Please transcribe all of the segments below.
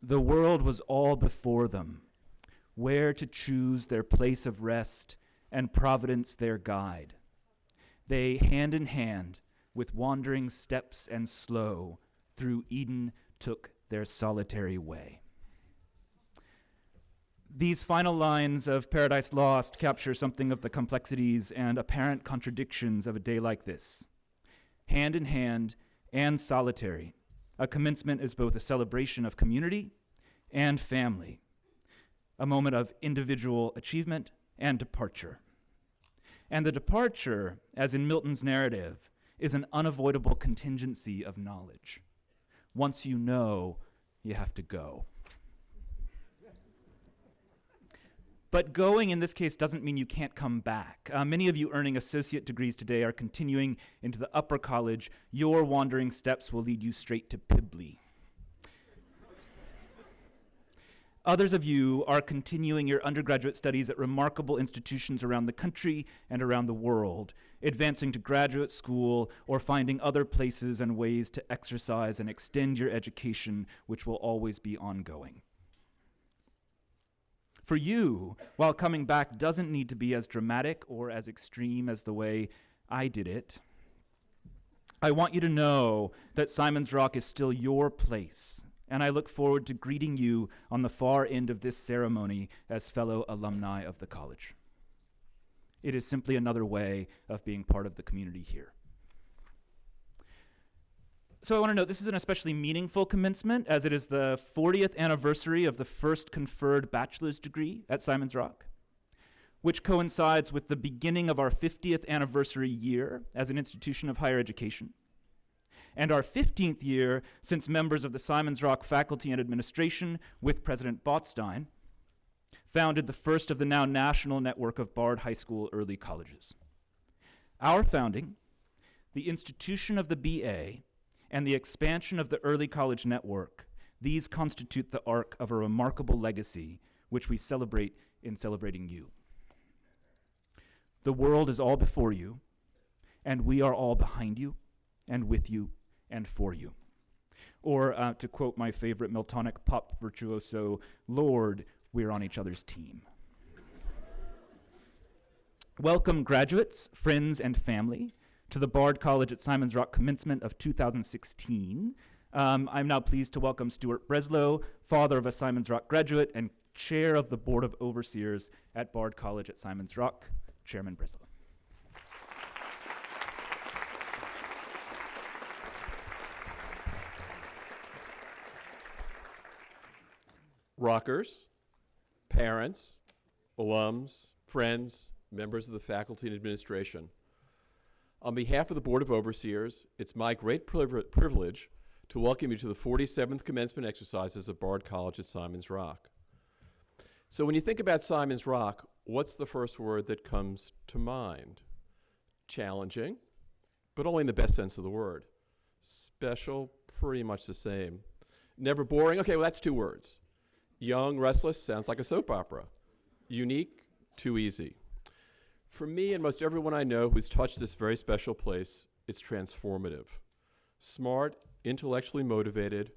The world was all before them, where to choose their place of rest and providence their guide. They, hand in hand, with wandering steps and slow, through Eden took their solitary way. These final lines of Paradise Lost capture something of the complexities and apparent contradictions of a day like this. Hand in hand and solitary, a commencement is both a celebration of community and family, a moment of individual achievement and departure. And the departure, as in Milton's narrative, is an unavoidable contingency of knowledge. Once you know, you have to go. But going in this case doesn't mean you can't come back. Many of you earning associate degrees today are continuing into the upper college. Your wandering steps will lead you straight to Pibley. Others of you are continuing your undergraduate studies at remarkable institutions around the country and around the world, advancing to graduate school or finding other places and ways to exercise and extend your education, which will always be ongoing. For you, while coming back doesn't need to be as dramatic or as extreme as the way I did it, I want you to know that Simon's Rock is still your place, and I look forward to greeting you on the far end of this ceremony as fellow alumni of the college. It is simply another way of being part of the community here. So I want to note this is an especially meaningful commencement, as it is the 40th anniversary of the first conferred bachelor's degree at Simon's Rock, which coincides with the beginning of our 50th anniversary year as an institution of higher education, and our 15th year since members of the Simon's Rock faculty and administration, with President Botstein, founded the first of the now national network of Bard High School early colleges. Our founding, the institution of the BA, and the expansion of the early college network, these constitute the arc of a remarkable legacy, which we celebrate in celebrating you. The world is all before you, and we are all behind you, and with you, and for you. Or to quote my favorite Miltonic pop virtuoso, Lord, we're on each other's team. Welcome, graduates, friends, and family, to the Bard College at Simon's Rock commencement of 2016. I'm now pleased to welcome Stuart Breslow, father of a Simon's Rock graduate and chair of the Board of Overseers at Bard College at Simon's Rock, Chairman Breslow. Rockers, parents, alums, friends, members of the faculty and administration. On behalf of the Board of Overseers, it's my great privilege to welcome you to the 47th commencement exercises of Bard College at Simon's Rock. So when you think about Simon's Rock, what's the first word that comes to mind? Challenging, but only in the best sense of the word. Special, pretty much the same. Never boring, okay, well that's two words. Young, restless, sounds like a soap opera. Unique, too easy. For me and most everyone I know who's touched this very special place, it's transformative. Smart, intellectually motivated,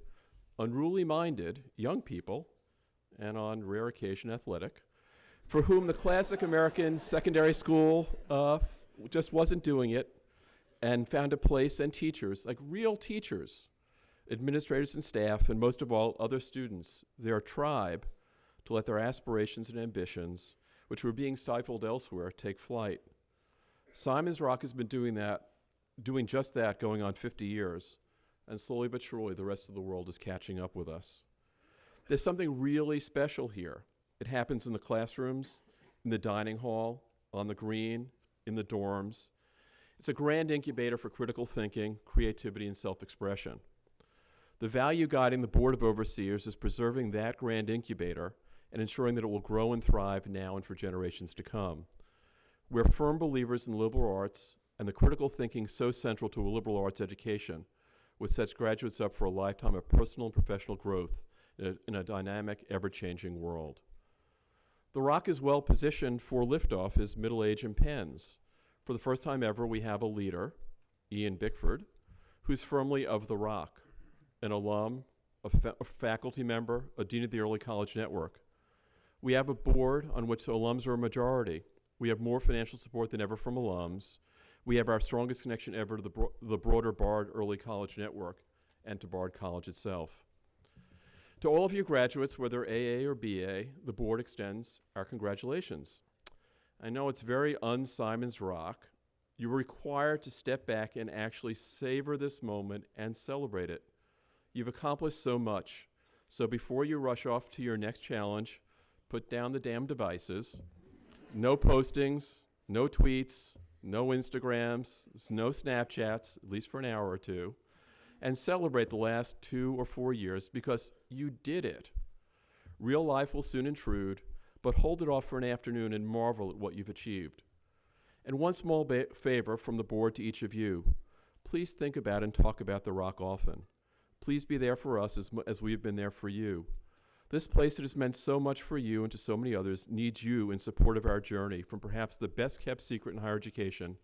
unruly-minded young people, and on rare occasion athletic, for whom the classic American secondary school just wasn't doing it, and found a place, and teachers, like real teachers, administrators and staff, and most of all, other students, their tribe, to let their aspirations and ambitions, which were being stifled elsewhere, take flight. Simon's Rock has been doing just that, going on 50 years, and slowly but surely the rest of the world is catching up with us. There's something really special here. It happens in the classrooms, in the dining hall, on the green, in the dorms. It's a grand incubator for critical thinking, creativity, and self-expression. The value guiding the Board of Overseers is preserving that grand incubator and ensuring that it will grow and thrive now and for generations to come. We're firm believers in liberal arts and the critical thinking so central to a liberal arts education, which sets graduates up for a lifetime of personal and professional growth in a dynamic, ever-changing world. The Rock is well positioned for liftoff as middle age impends. For the first time ever, we have a leader, Ian Bickford, who's firmly of the Rock, an alum, a faculty member, a dean of the Early College Network. We have a board on which alums are a majority. We have more financial support than ever from alums. We have our strongest connection ever to the broader Bard Early College Network and to Bard College itself. To all of you graduates, whether AA or BA, the board extends our congratulations. I know it's very un-Simon's Rock. You're required to step back and actually savor this moment and celebrate it. You've accomplished so much. So before you rush off to your next challenge, put down the damn devices. No postings, no tweets, no Instagrams, no Snapchats, at least for an hour or two, and celebrate the last 2 or 4 years because you did it. Real life will soon intrude, but hold it off for an afternoon and marvel at what you've achieved. And one small favor from the board to each of you. Please think about and talk about the Rock often. Please be there for us as we have been there for you. This place that has meant so much for you and to so many others needs you in support of our journey, from perhaps the best kept secret in higher education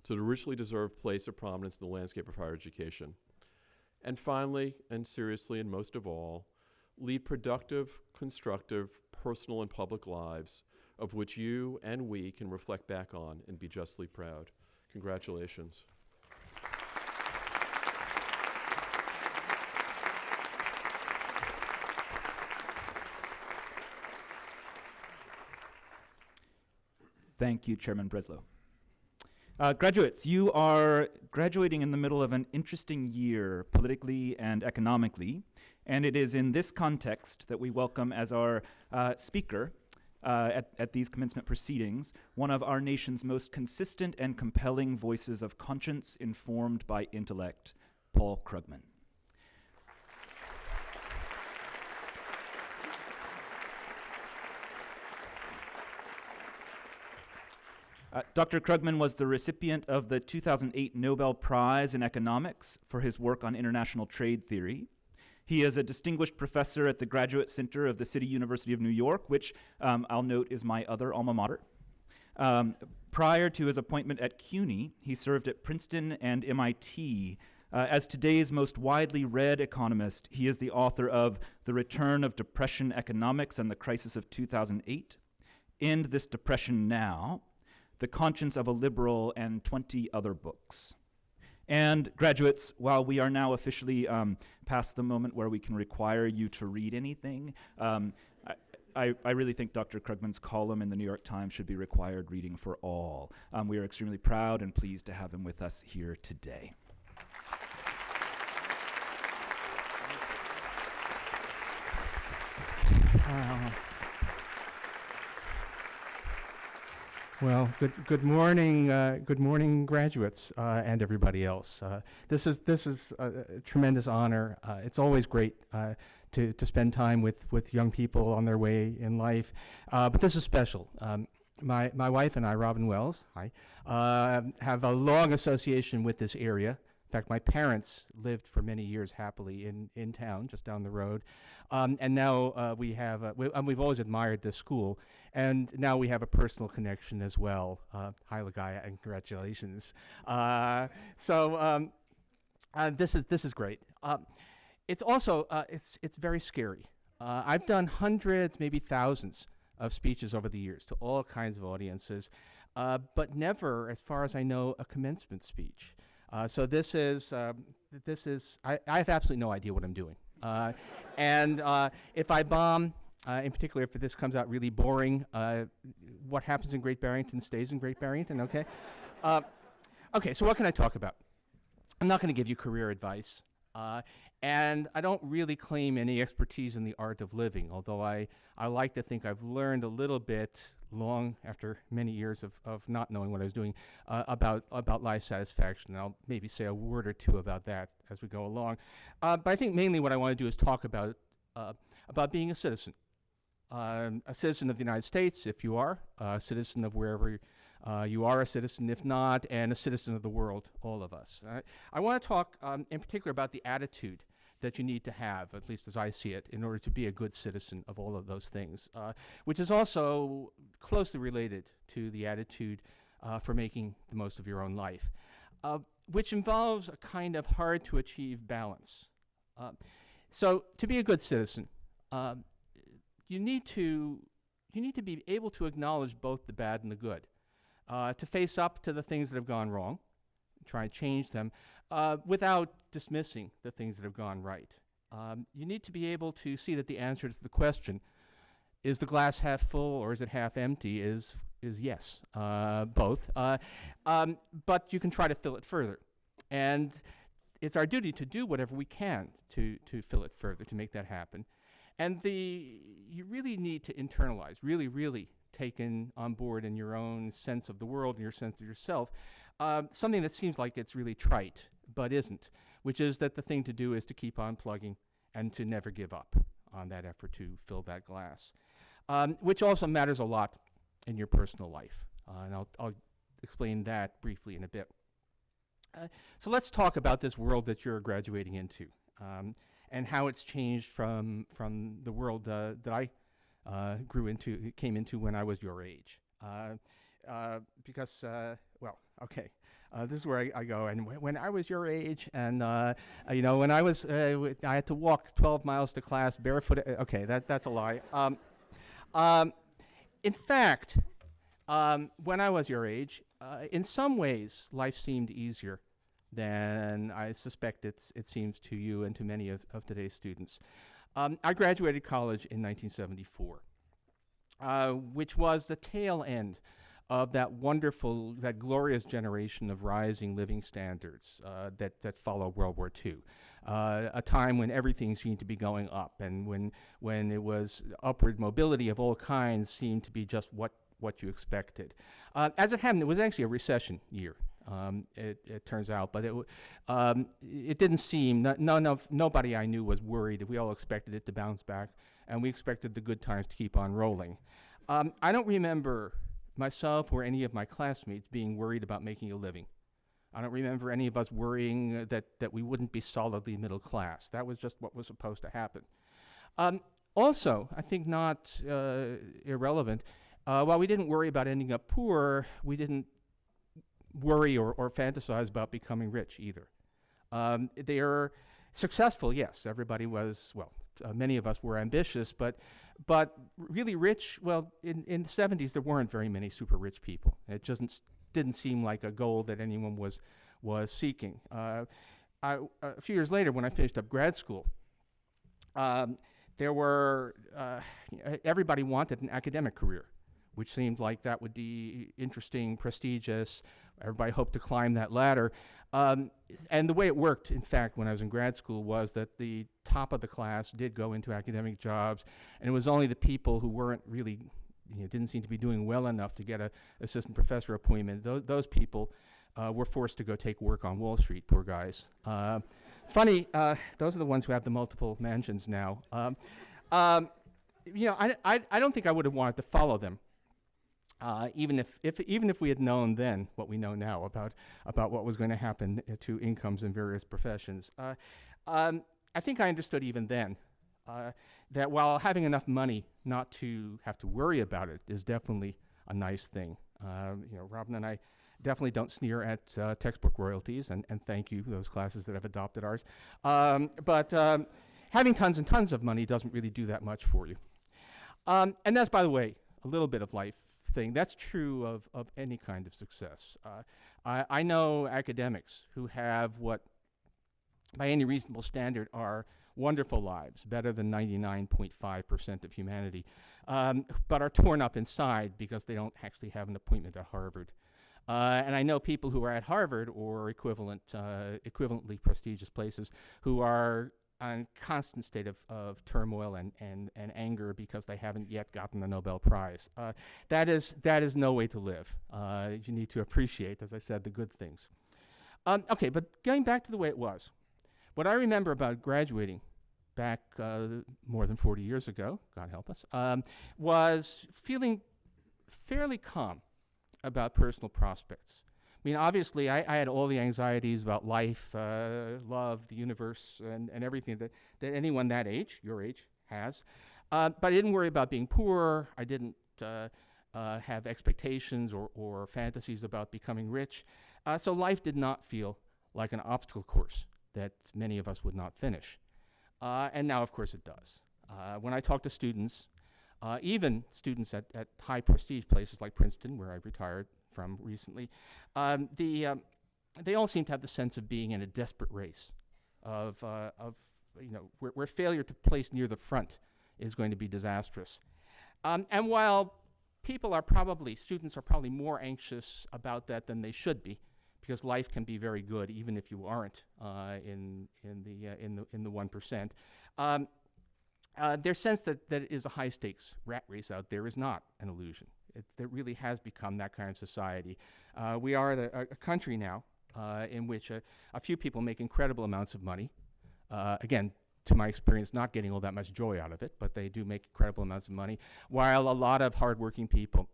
to the richly deserved place of prominence in the landscape of higher education. And finally, and seriously, and most of all, lead productive, constructive, personal and public lives of which you and we can reflect back on and be justly proud. Congratulations. Thank you, Chairman Breslow. Graduates, you are graduating in the middle of an interesting year politically and economically, and it is in this context that we welcome as our speaker at these commencement proceedings one of our nation's most consistent and compelling voices of conscience informed by intellect, Paul Krugman. Dr. Krugman was the recipient of the 2008 Nobel Prize in Economics for his work on international trade theory. He is a distinguished professor at the Graduate Center of the City University of New York, which I'll note is my other alma mater. Prior to his appointment at CUNY, he served at Princeton and MIT. As today's most widely read economist, he is the author of The Return of Depression Economics and the Crisis of 2008, End This Depression Now, The Conscience of a Liberal, and 20 other books. And graduates, while we are now officially past the moment where we can require you to read anything, I really think Dr. Krugman's column in the New York Times should be required reading for all. We are extremely proud and pleased to have him with us here today. Well, good morning, graduates and everybody else. This is a tremendous honor. It's always great to spend time with young people on their way in life, but this is special. My wife and I, Robin Wells, have a long association with this area. In fact, my parents lived for many years happily in town, just down the road, and now we've always admired this school, and now we have a personal connection as well. Hi, Ligaya, and congratulations. This is great. It's also it's very scary. I've done hundreds, maybe thousands, of speeches over the years to all kinds of audiences, but never, as far as I know, a commencement speech. So this is I have absolutely no idea what I'm doing. And if I bomb, in particular if this comes out really boring, what happens in Great Barrington stays in Great Barrington, okay? Okay, so what can I talk about? I'm not going to give you career advice. And I don't really claim any expertise in the art of living, although I like to think I've learned a little bit, long after many years of not knowing what I was doing, about life satisfaction. And I'll maybe say a word or two about that as we go along. But I think mainly what I want to do is talk about being a citizen. A citizen of the United States, if you are, a citizen of wherever you are a citizen, if not, and a citizen of the world, all of us. I want to talk in particular about the attitude that you need to have, at least as I see it, in order to be a good citizen of all of those things, which is also closely related to the attitude for making the most of your own life, which involves a kind of hard-to-achieve balance. So to be a good citizen, um, you need to be able to acknowledge both the bad and the good, to face up to the things that have gone wrong, try and change them, without dismissing the things that have gone right. You need to be able to see that the answer to the question, is the glass half full or is it half empty, is yes, both. But you can try to fill it further. And it's our duty to do whatever we can to fill it further, to make that happen. And you really need to internalize, really take on board in your own sense of the world and your sense of yourself, something that seems like it's really trite, but isn't, which is that the thing to do is to keep on plugging and to never give up on that effort to fill that glass, which also matters a lot in your personal life. And I'll explain that briefly in a bit. So let's talk about this world that you're graduating into, and how it's changed from the world that I came into when I was your age. Because, this is where I go. And when I was your age, and when I was, I had to walk 12 miles to class barefoot. Okay, that's a lie. In fact, when I was your age, in some ways, life seemed easier than I suspect it seems to you and to many of today's students. I graduated college in 1974, which was the tail end of that glorious generation of rising living standards that followed World War II, a time when everything seemed to be going up, and when it was upward mobility of all kinds seemed to be just what you expected. As it happened, it was actually a recession year. It turns out, but it didn't seem, nobody I knew was worried. We all expected it to bounce back, and we expected the good times to keep on rolling. I don't remember myself or any of my classmates being worried about making a living. I don't remember any of us worrying that we wouldn't be solidly middle class. That was just what was supposed to happen. Also, I think not irrelevant, while we didn't worry about ending up poor, we didn't worry or fantasize about becoming rich either. They are successful, yes. Everybody was, many of us were ambitious, but really rich, in the 70s there weren't very many super rich people. It just didn't seem like a goal that anyone was seeking. A few years later, when I finished up grad school, there were, everybody wanted an academic career, which seemed like that would be interesting, prestigious. Everybody hoped to climb that ladder. And the way it worked, in fact, when I was in grad school, was that the top of the class did go into academic jobs, and it was only the people who weren't really, didn't seem to be doing well enough to get an assistant professor appointment. Those people were forced to go take work on Wall Street, poor guys. Funny, those are the ones who have the multiple mansions now. I don't think I would have wanted to follow them. Even if we had known then what we know now about what was going to happen to incomes in various professions, I think I understood even then that while having enough money not to have to worry about it is definitely a nice thing. Robin and I definitely don't sneer at textbook royalties, and thank you, those classes that have adopted ours. But having tons and tons of money doesn't really do that much for you. And that's, by the way, a little bit of life thing. That's true of any kind of success. I know academics who have what, by any reasonable standard, are wonderful lives, better than 99.5% of humanity, but are torn up inside because they don't actually have an appointment at Harvard. And I know people who are at Harvard or equivalently prestigious places who are on constant state of turmoil and anger because they haven't yet gotten the Nobel Prize. That is no way to live. You need to appreciate, as I said, the good things. Okay, but getting back to the way it was, what I remember about graduating back more than 40 years ago, God help us, was feeling fairly calm about personal prospects. I mean, obviously, I had all the anxieties about life, love, the universe, and everything that anyone that age, your age, has. But I didn't worry about being poor. I didn't have expectations or fantasies about becoming rich. So life did not feel like an obstacle course that many of us would not finish. And now, of course, it does. When I talk to students, even students at high prestige places like Princeton, where I've retired from recently, they all seem to have the sense of being in a desperate race, where failure to place near the front is going to be disastrous. And while students are probably more anxious about that than they should be, because life can be very good even if you aren't in the 1%. Their sense that it is a high stakes rat race out there is not an illusion. It really has become that kind of society. We are a country now in which a few people make incredible amounts of money. Again, to my experience, not getting all that much joy out of it, but they do make incredible amounts of money, while a lot of hardworking people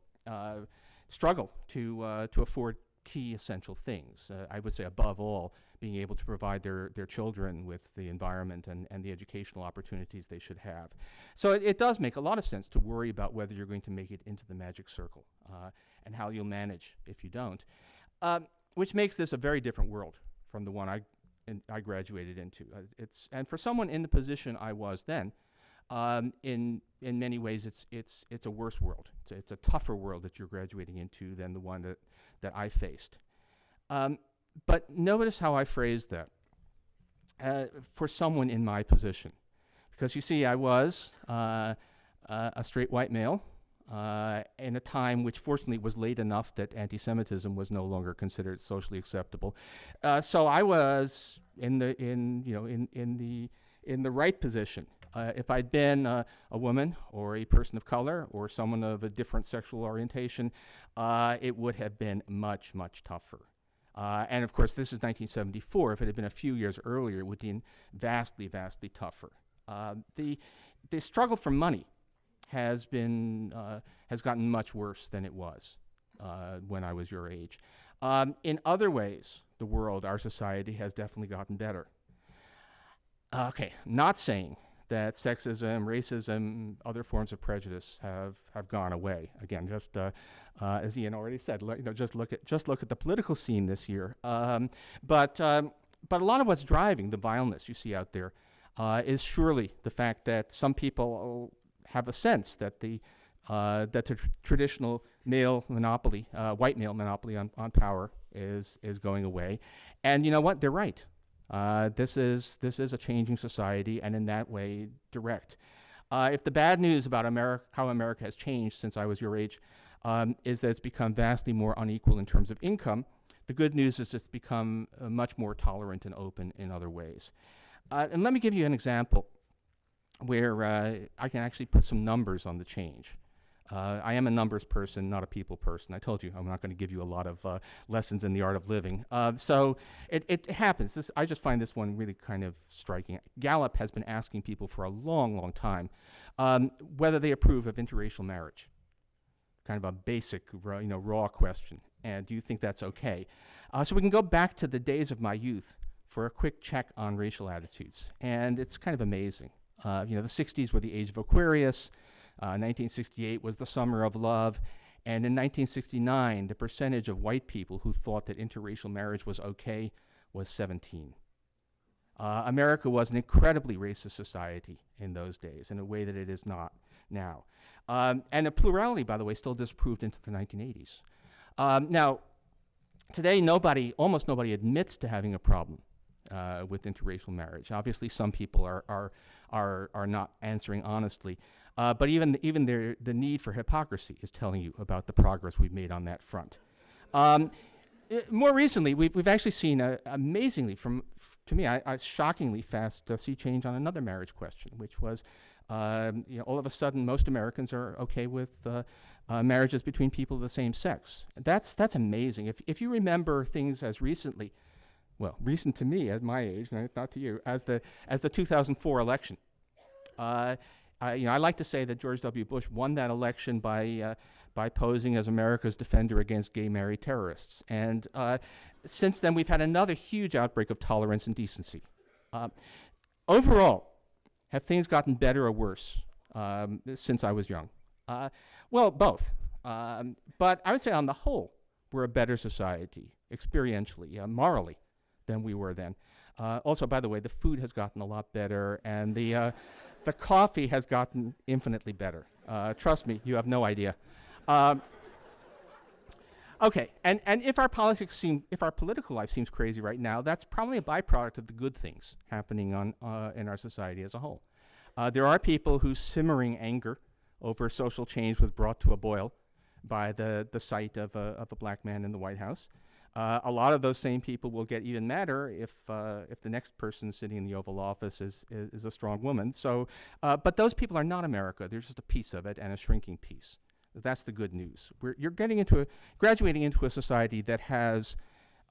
struggle to afford key essential things. I would say above all, being able to provide their children with the environment and the educational opportunities they should have. So it does make a lot of sense to worry about whether you're going to make it into the magic circle and how you'll manage if you don't, which makes this a very different world from the one I graduated into. And for someone in the position I was then, in many ways, it's a worse world. It's a tougher world that you're graduating into than the one that I faced. But notice how I phrased that for someone in my position, because you see, I was a straight white male in a time which, fortunately, was late enough that anti-Semitism was no longer considered socially acceptable. So I was in the right position. If I'd been a woman or a person of color or someone of a different sexual orientation, it would have been much, much tougher. And of course, this is 1974. If it had been a few years earlier, it would have been vastly, vastly tougher. The struggle for money has gotten much worse than it was when I was your age. In other ways, the world, our society, has definitely gotten better. Okay, not saying that sexism, racism, other forms of prejudice have gone away. Again, just as Ian already said, just look at the political scene this year. But a lot of what's driving the vileness you see out there is surely the fact that some people have a sense that the traditional male monopoly, white male monopoly on power is going away, and you know what? They're right. This is a changing society, and in that way, direct. If the bad news about how America has changed since I was your age is that it's become vastly more unequal in terms of income, the good news is it's become much more tolerant and open in other ways. And let me give you an example where I can actually put some numbers on the change. I am a numbers person, not a people person. I told you I'm not going to give you a lot of lessons in the art of living. So it happens. I just find this one really kind of striking. Gallup has been asking people for a long, long time whether they approve of interracial marriage. Kind of a basic, raw question. And do you think that's okay? So we can go back to the days of my youth for a quick check on racial attitudes. And it's kind of amazing. The 60s were the age of Aquarius. 1968 was the summer of love. And in 1969, the percentage of white people who thought that interracial marriage was okay was 17. America was an incredibly racist society in those days in a way that it is not now. And the plurality, by the way, still disapproved into the 1980s. Now, today, almost nobody admits to having a problem with interracial marriage. Obviously, some people are not answering honestly. But even the need for hypocrisy is telling you about the progress we've made on that front. More recently, we've actually seen amazingly, to me, a shockingly fast sea change on another marriage question, which was, all of a sudden, most Americans are okay with marriages between people of the same sex. That's amazing. If you remember things as recent to me at my age, not to you, as the 2004 election. I like to say that George W. Bush won that election by posing as America's defender against gay married terrorists. And since then, we've had another huge outbreak of tolerance and decency. Overall, have things gotten better or worse since I was young? Well, both. But I would say on the whole, we're a better society, experientially, morally, than we were then. Also, by the way, the food has gotten a lot better, and the coffee has gotten infinitely better. Trust me, you have no idea. Um, okay, and if our political life seems crazy right now, that's probably a byproduct of the good things happening in our society as a whole. There are people whose simmering anger over social change was brought to a boil by the sight of a black man in the White House. A lot of those same people will get even madder if the next person sitting in the Oval Office is a strong woman. So, but those people are not America. They're just a piece of it, and a shrinking piece. That's the good news. You're graduating into a society that has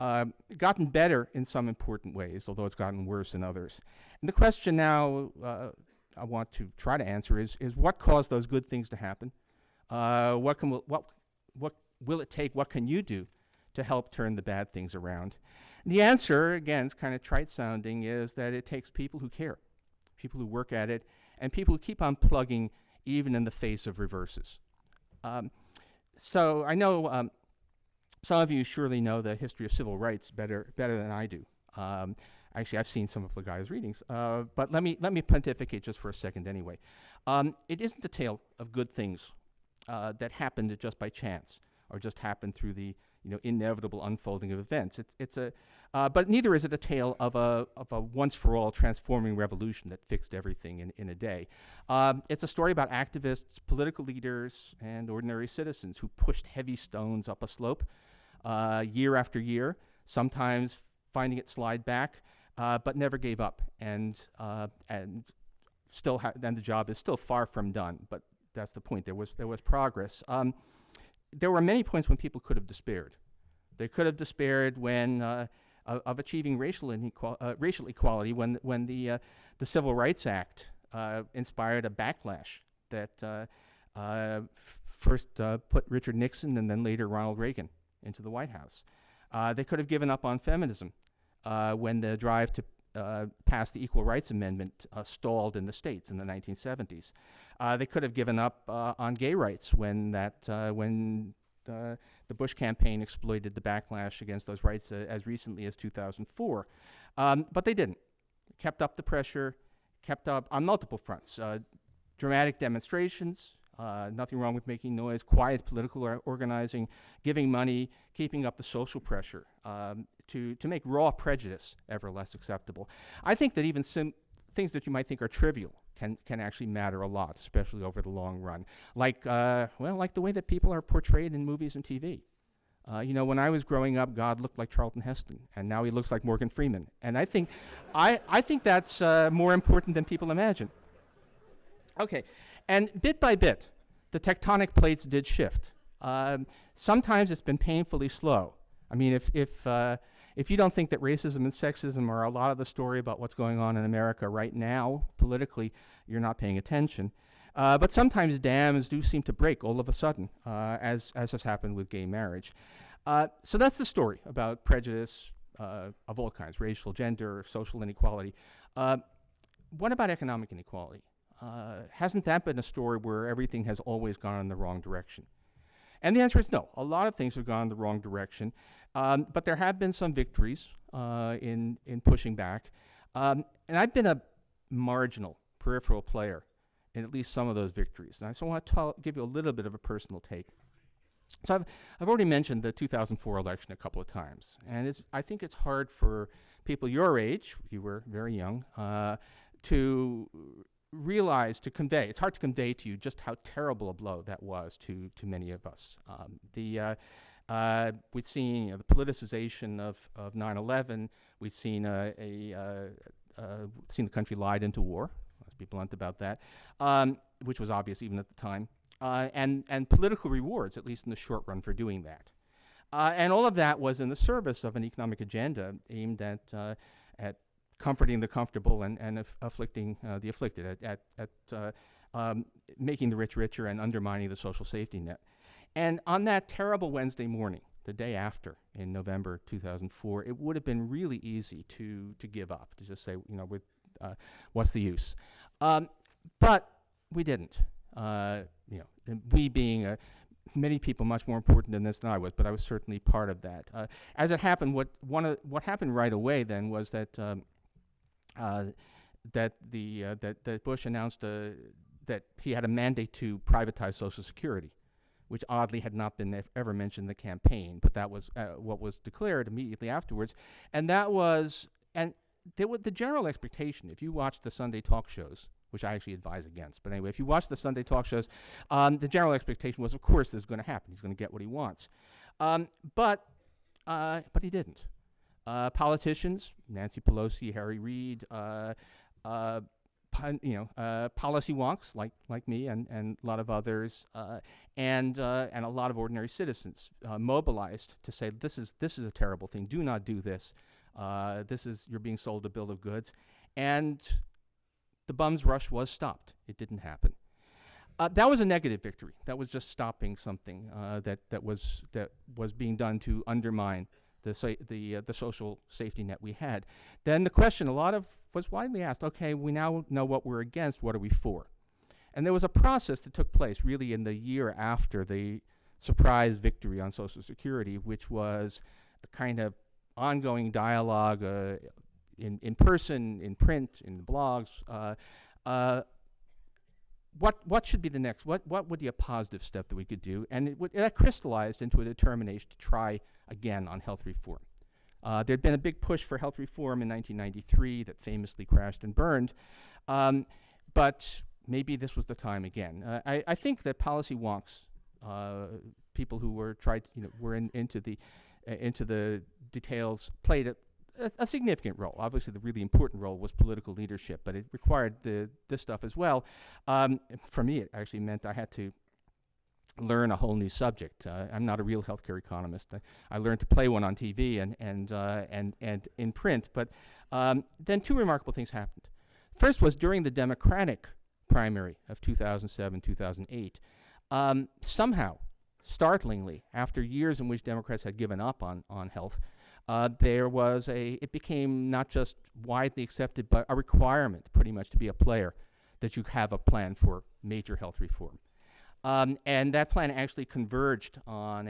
gotten better in some important ways, although it's gotten worse in others. And the question now I want to try to answer is what caused those good things to happen? What will it take? What can you do to help turn the bad things around? And the answer, again, it's kind of trite sounding, is that it takes people who care, people who work at it, and people who keep on plugging even in the face of reverses. So I know some of you surely know the history of civil rights better than I do. Actually, I've seen some of the guys' readings, but let me pontificate just for a second anyway. It isn't a tale of good things that happened just by chance or just happened through the inevitable unfolding of events. But neither is it a tale of a once-for-all transforming revolution that fixed everything in a day. It's a story about activists, political leaders, and ordinary citizens who pushed heavy stones up a slope year after year, sometimes finding it slide back, but never gave up. And the job is still far from done. But that's the point. There was progress. There were many points when people could have despaired. They could have despaired when of achieving racial equality when the Civil Rights Act inspired a backlash that first put Richard Nixon and then later Ronald Reagan into the White House. They could have given up on feminism when the drive to pass the Equal Rights Amendment stalled in the states in the 1970s. They could have given up on gay rights when the Bush campaign exploited the backlash against those rights as recently as 2004. But they didn't. Kept up the pressure, kept up on multiple fronts. Dramatic demonstrations, nothing wrong with making noise, quiet political organizing, giving money, keeping up the social pressure to make raw prejudice ever less acceptable. I think that even things that you might think are trivial can actually matter a lot, especially over the long run. Like the way that people are portrayed in movies and TV. When I was growing up, God looked like Charlton Heston, and now he looks like Morgan Freeman. And I think that's more important than people imagine. Okay, and bit by bit, the tectonic plates did shift. Sometimes it's been painfully slow. I mean, if you don't think that racism and sexism are a lot of the story about what's going on in America right now, politically, you're not paying attention. But sometimes dams do seem to break all of a sudden, as has happened with gay marriage. So that's the story about prejudice of all kinds, racial, gender, social inequality. What about economic inequality? Hasn't that been a story where everything has always gone in the wrong direction? And the answer is no. A lot of things have gone in the wrong direction, but there have been some victories in pushing back. And I've been a marginal, peripheral player in at least some of those victories. And I just want to give you a little bit of a personal take. So I've already mentioned the 2004 election a couple of times. And I think it's hard for people your age, you were very young, to realize, to convey. It's hard to convey to you just how terrible a blow that was to many of us. We've seen the politicization of 9/11. We've seen seen the country lied into war. Let's be blunt about that, which was obvious even at the time. And political rewards, at least in the short run, for doing that. And all of that was in the service of an economic agenda aimed at comforting the comfortable and afflicting the afflicted, at making the rich richer and undermining the social safety net. And on that terrible Wednesday morning, the day after, in November 2004, it would have been really easy to give up, to just say, what's the use? But we didn't. We being many people much more important in this than I was, but I was certainly part of that. As it happened, what happened right away then was that uh, that Bush announced that he had a mandate to privatize Social Security, which oddly had not been ever mentioned in the campaign, but that was what was declared immediately afterwards. And that was, and there was the general expectation, if you watch the Sunday talk shows, which I actually advise against, but anyway, if you watch the Sunday talk shows, the general expectation was, of course, this is going to happen. He's going to get what he wants. But he didn't. Politicians, Nancy Pelosi, Harry Reid, policy wonks like me and a lot of others, and a lot of ordinary citizens mobilized to say this is a terrible thing. Do not do this. You're being sold a bill of goods, and the bums rush was stopped. It didn't happen. That was a negative victory. That was just stopping something that was being done to undermine the social safety net we had. Then the question was widely asked, okay, we now know what we're against, what are we for? And there was a process that took place really in the year after the surprise victory on Social Security, which was a kind of ongoing dialogue in person, in print, in the blogs. What should be the next? What would be a positive step that we could do? And that crystallized into a determination to try again on health reform. There'd been a big push for health reform in 1993 that famously crashed and burned, but maybe this was the time again. I think that policy wonks, people who were into the details, played a significant role. Obviously, the really important role was political leadership, but it required this stuff as well. For me, it actually meant I had to learn a whole new subject. I'm not a real healthcare economist. I learned to play one on TV and in print. But then two remarkable things happened. First was during the Democratic primary of 2007, 2008. Somehow, startlingly, after years in which Democrats had given up on health, it became not just widely accepted, but a requirement pretty much to be a player, that you have a plan for major health reform. And that plan actually converged on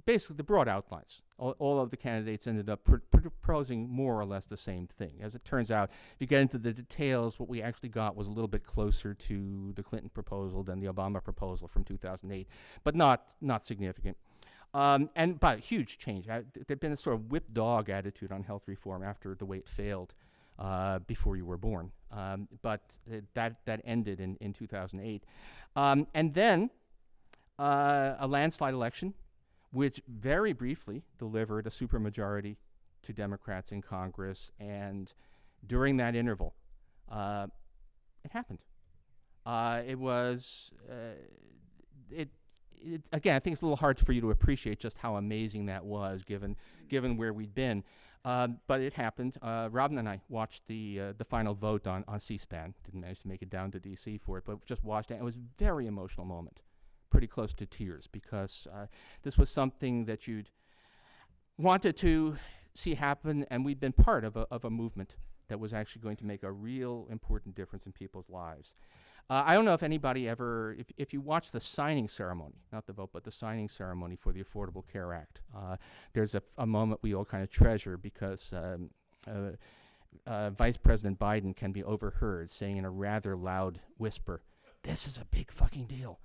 basically the broad outlines. All of the candidates ended up proposing more or less the same thing. As it turns out, if you get into the details, what we actually got was a little bit closer to the Clinton proposal than the Obama proposal from 2008, but not significant. But huge change. There'd been a sort of whip dog attitude on health reform after the way it failed before you were born. But that ended in 2008. And then a landslide election, which very briefly delivered a supermajority to Democrats in Congress. And during that interval, it happened. Again, I think it's a little hard for you to appreciate just how amazing that was, given where we'd been. But it happened. Robin and I watched the final vote on C-SPAN. Didn't manage to make it down to D.C. for it, but just watched it. It was a very emotional moment, pretty close to tears, because this was something that you'd wanted to see happen, and we'd been part of a movement that was actually going to make a real important difference in people's lives. I don't know if anybody ever, if you watch the signing ceremony, not the vote, but the signing ceremony for the Affordable Care Act, there's a moment we all kind of treasure, because Vice President Biden can be overheard saying in a rather loud whisper, "This is a big fucking deal."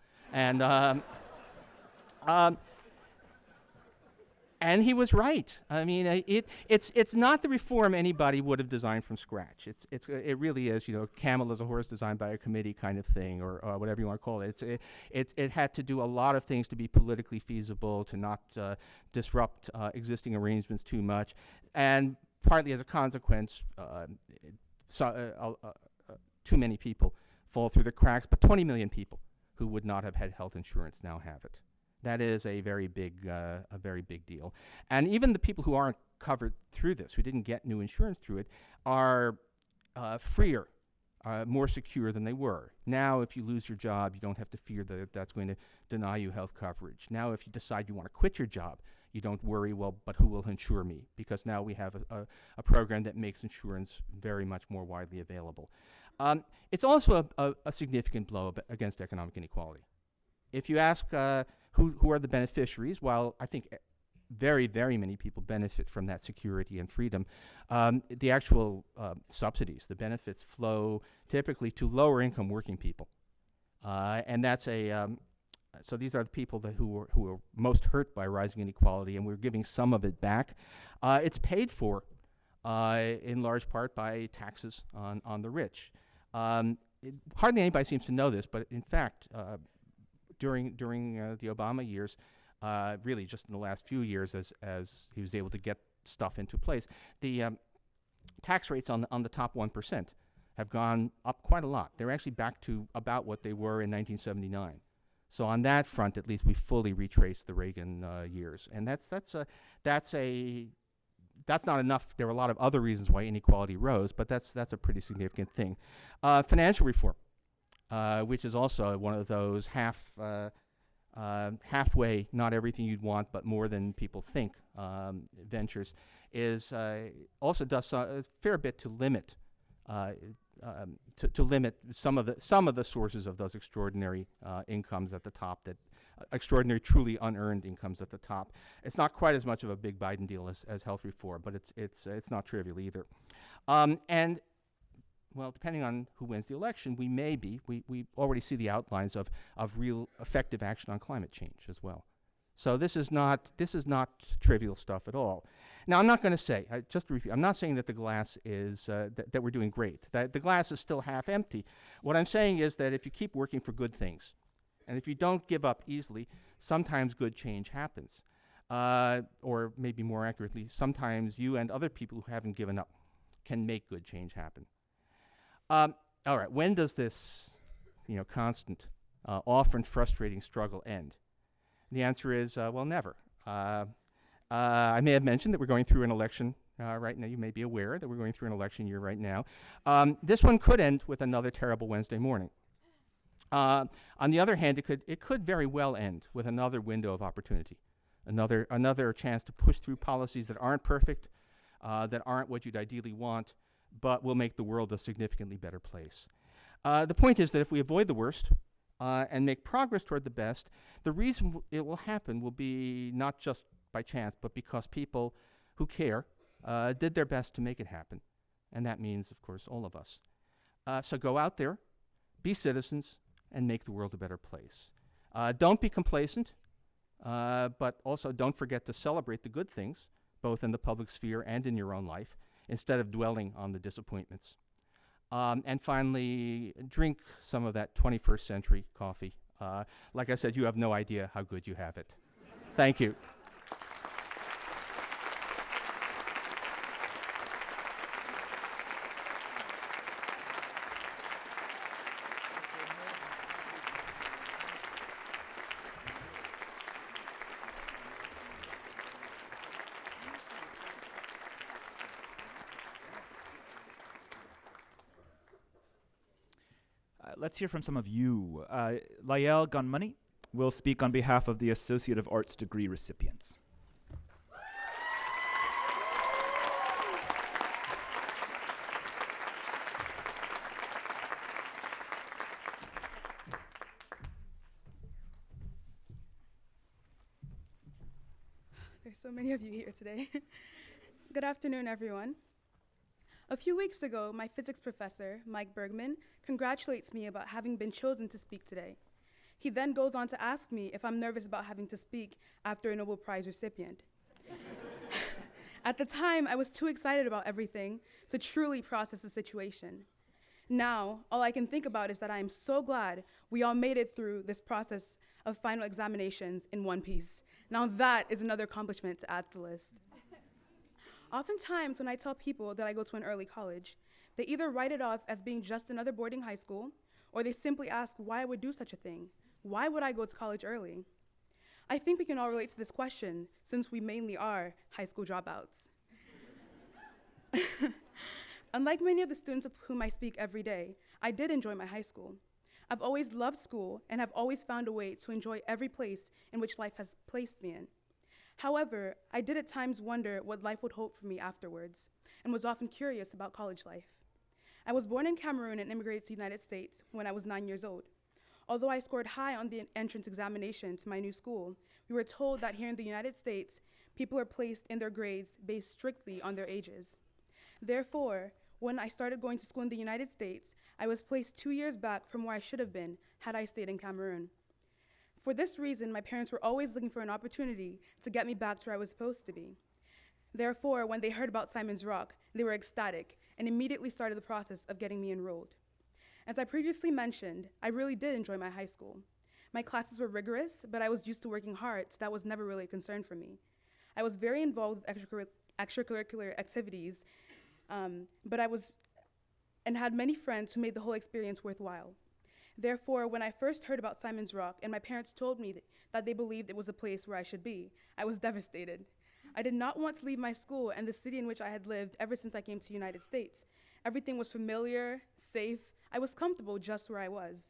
And he was right. I mean, it's not the reform anybody would have designed from scratch. It really is, camel is a horse designed by a committee kind of thing, or whatever you want to call it. It had to do a lot of things to be politically feasible, to not disrupt existing arrangements too much, and partly as a consequence, too many people fall through the cracks. But 20 million people who would not have had health insurance now have it. That is a very big deal. And even the people who aren't covered through this, who didn't get new insurance through it, are freer, more secure than they were. Now, if you lose your job, you don't have to fear that that's going to deny you health coverage. Now, if you decide you want to quit your job, you don't worry, well, but who will insure me? Because now we have a program that makes insurance very much more widely available. It's also a significant blow against economic inequality. If you ask who are the beneficiaries, while I think very, very many people benefit from that security and freedom. The actual subsidies, the benefits flow typically to lower income working people. And that's so these are the people who are most hurt by rising inequality, and we're giving some of it back. It's paid for in large part by taxes on the rich. Hardly anybody seems to know this, but in fact, during the Obama years, really just in the last few years, as he was able to get stuff into place, the tax rates on the top 1% have gone up quite a lot. They're actually back to about what they were in 1979. So on that front, at least, we fully retraced the Reagan years, and that's not enough. There are a lot of other reasons why inequality rose, but that's a pretty significant thing. Financial reform, which is also one of those halfway, not everything you'd want, but more than people think ventures, is also does a fair bit to limit to limit some of the sources of those extraordinary incomes at the top, that extraordinary, truly unearned incomes at the top. It's not quite as much of a big Biden deal as health reform, but it's not trivial either. And well, depending on who wins the election, we already see the outlines of real effective action on climate change as well. So this is not trivial stuff at all. Now, I'm not going to say, just to repeat, I'm not saying that the glass is, that we're doing great. That the glass is still half empty. What I'm saying is that if you keep working for good things, and if you don't give up easily, sometimes good change happens. Or maybe more accurately, sometimes you and other people who haven't given up can make good change happen. All right, when does this, constant, often frustrating struggle end? The answer is, well, never. I may have mentioned that we're going through an election right now. You may be aware that we're going through an election year right now. This one could end with another terrible Wednesday morning. On the other hand, it could very well end with another window of opportunity, another chance to push through policies that aren't perfect, that aren't what you'd ideally want, but will make the world a significantly better place. The point is that if we avoid the worst and make progress toward the best, the reason it will happen will be not just by chance, but because people who care did their best to make it happen. And that means, of course, all of us. So go out there, be citizens, and make the world a better place. Don't be complacent, but also don't forget to celebrate the good things, both in the public sphere and in your own life, instead of dwelling on the disappointments. And finally, drink some of that 21st century coffee. Like I said, you have no idea how good you have it. Thank you. Let's hear from some of you. Lael Gunmoney will speak on behalf of the Associate of Arts degree recipients. There's so many of you here today. Good afternoon, everyone. A few weeks ago, my physics professor, Mike Bergman, congratulates me about having been chosen to speak today. He then goes on to ask me if I'm nervous about having to speak after a Nobel Prize recipient. At the time, I was too excited about everything to truly process the situation. Now, all I can think about is that I am so glad we all made it through this process of final examinations in one piece. Now that is another accomplishment to add to the list. Oftentimes, when I tell people that I go to an early college, they either write it off as being just another boarding high school, or they simply ask why I would do such a thing. Why would I go to college early? I think we can all relate to this question, since we mainly are high school dropouts. Unlike many of the students with whom I speak every day, I did enjoy my high school. I've always loved school and have always found a way to enjoy every place in which life has placed me in. However, I did at times wonder what life would hold for me afterwards, and was often curious about college life. I was born in Cameroon and immigrated to the United States when I was 9 years old. Although I scored high on the entrance examination to my new school, we were told that here in the United States, people are placed in their grades based strictly on their ages. Therefore, when I started going to school in the United States, I was placed 2 years back from where I should have been had I stayed in Cameroon. For this reason, my parents were always looking for an opportunity to get me back to where I was supposed to be. Therefore, when they heard about Simon's Rock, they were ecstatic and immediately started the process of getting me enrolled. As I previously mentioned, I really did enjoy my high school. My classes were rigorous, but I was used to working hard, so that was never really a concern for me. I was very involved with extracurricular activities, and had many friends who made the whole experience worthwhile. Therefore, when I first heard about Simon's Rock and my parents told me that they believed it was a place where I should be, I was devastated. I did not want to leave my school and the city in which I had lived ever since I came to the United States. Everything was familiar, safe. I was comfortable just where I was.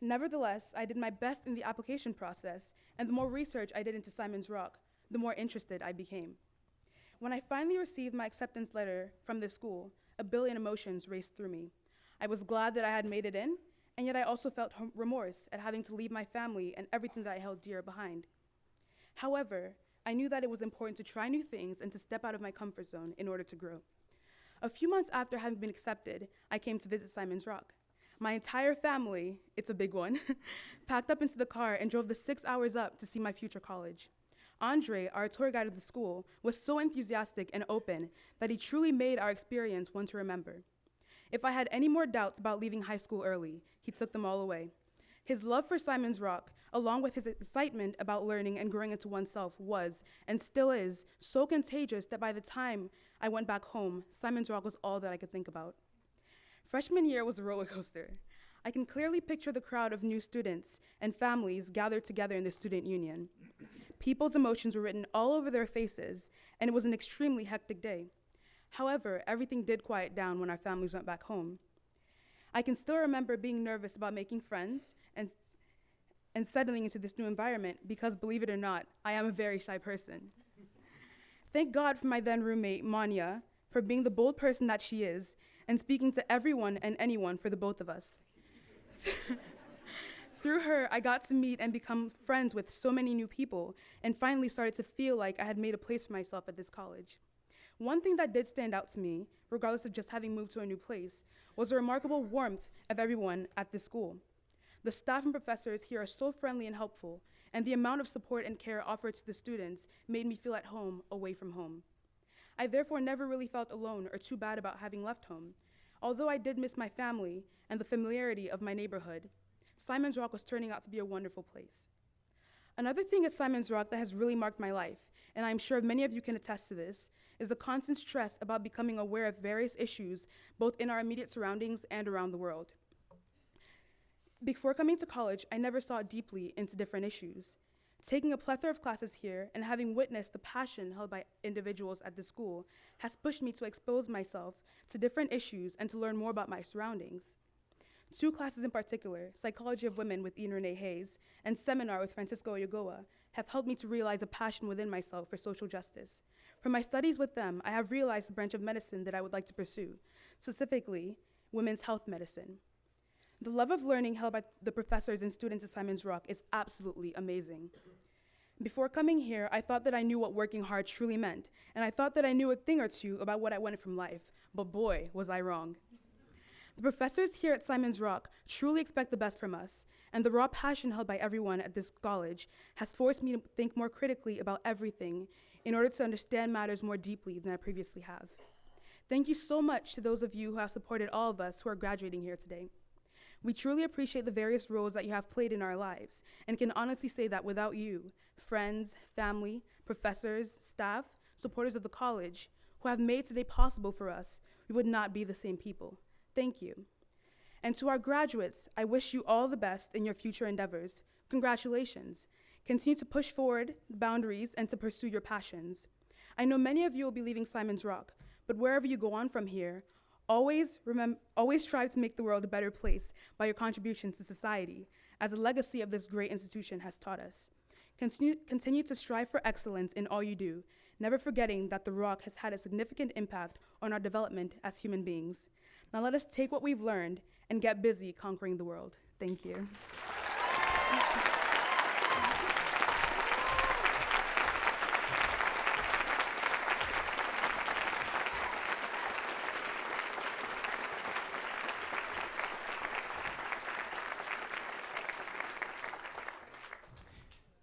Nevertheless, I did my best in the application process, and the more research I did into Simon's Rock, the more interested I became. When I finally received my acceptance letter from this school, a billion emotions raced through me. I was glad that I had made it in, and yet I also felt remorse at having to leave my family and everything that I held dear behind. However, I knew that it was important to try new things and to step out of my comfort zone in order to grow. A few months after having been accepted, I came to visit Simon's Rock. My entire family, it's a big one, packed up into the car and drove the 6 hours up to see my future college. Andre, our tour guide of the school, was so enthusiastic and open that he truly made our experience one to remember. If I had any more doubts about leaving high school early, he took them all away. His love for Simon's Rock, along with his excitement about learning and growing into oneself, was, and still is, so contagious that by the time I went back home, Simon's Rock was all that I could think about. Freshman year was a roller coaster. I can clearly picture the crowd of new students and families gathered together in the student union. People's emotions were written all over their faces, and it was an extremely hectic day. However, everything did quiet down when our families went back home. I can still remember being nervous about making friends and settling into this new environment because, believe it or not, I am a very shy person. Thank God for my then roommate, Manya, for being the bold person that she is and speaking to everyone and anyone for the both of us. Through her, I got to meet and become friends with so many new people and finally started to feel like I had made a place for myself at this college. One thing that did stand out to me, regardless of just having moved to a new place, was the remarkable warmth of everyone at this school. The staff and professors here are so friendly and helpful, and the amount of support and care offered to the students made me feel at home away from home. I therefore never really felt alone or too bad about having left home. Although I did miss my family and the familiarity of my neighborhood, Simon's Rock was turning out to be a wonderful place. Another thing at Simon's Rock that has really marked my life, and I'm sure many of you can attest to this, is the constant stress about becoming aware of various issues, both in our immediate surroundings and around the world. Before coming to college, I never saw deeply into different issues. Taking a plethora of classes here and having witnessed the passion held by individuals at the school has pushed me to expose myself to different issues and to learn more about my surroundings. 2 classes in particular, Psychology of Women with Ian Renee Hayes and Seminar with Francisco Oyogoa, have helped me to realize a passion within myself for social justice. From my studies with them, I have realized the branch of medicine that I would like to pursue, specifically women's health medicine. The love of learning held by the professors and students at Simon's Rock is absolutely amazing. Before coming here, I thought that I knew what working hard truly meant, and I thought that I knew a thing or two about what I wanted from life, but boy, was I wrong. The professors here at Simon's Rock truly expect the best from us, and the raw passion held by everyone at this college has forced me to think more critically about everything in order to understand matters more deeply than I previously have. Thank you so much to those of you who have supported all of us who are graduating here today. We truly appreciate the various roles that you have played in our lives, and can honestly say that without you, friends, family, professors, staff, supporters of the college, who have made today possible for us, we would not be the same people. Thank you. And to our graduates, I wish you all the best in your future endeavors. Congratulations. Continue to push forward the boundaries and to pursue your passions. I know many of you will be leaving Simon's Rock, but wherever you go on from here, always strive to make the world a better place by your contributions to society, as the legacy of this great institution has taught us. Continue to strive for excellence in all you do, never forgetting that the Rock has had a significant impact on our development as human beings. Now let us take what we've learned and get busy conquering the world. Thank you.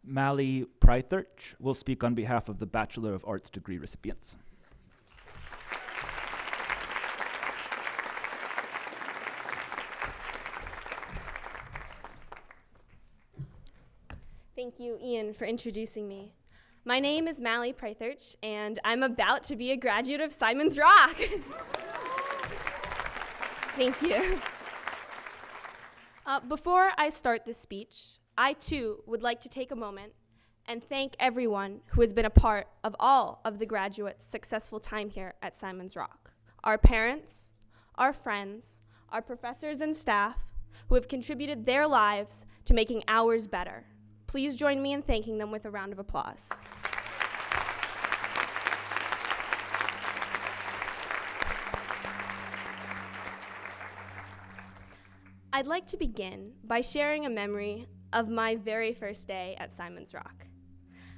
Mally Prythurch will speak on behalf of the Bachelor of Arts degree recipients. Thank you, Ian, for introducing me. My name is Mally Prythurch, and I'm about to be a graduate of Simon's Rock. Thank you. Before I start this speech, I too would like to take a moment and thank everyone who has been a part of all of the graduates' successful time here at Simon's Rock. Our parents, our friends, our professors and staff who have contributed their lives to making ours better. Please join me in thanking them with a round of applause. I'd like to begin by sharing a memory of my very first day at Simon's Rock.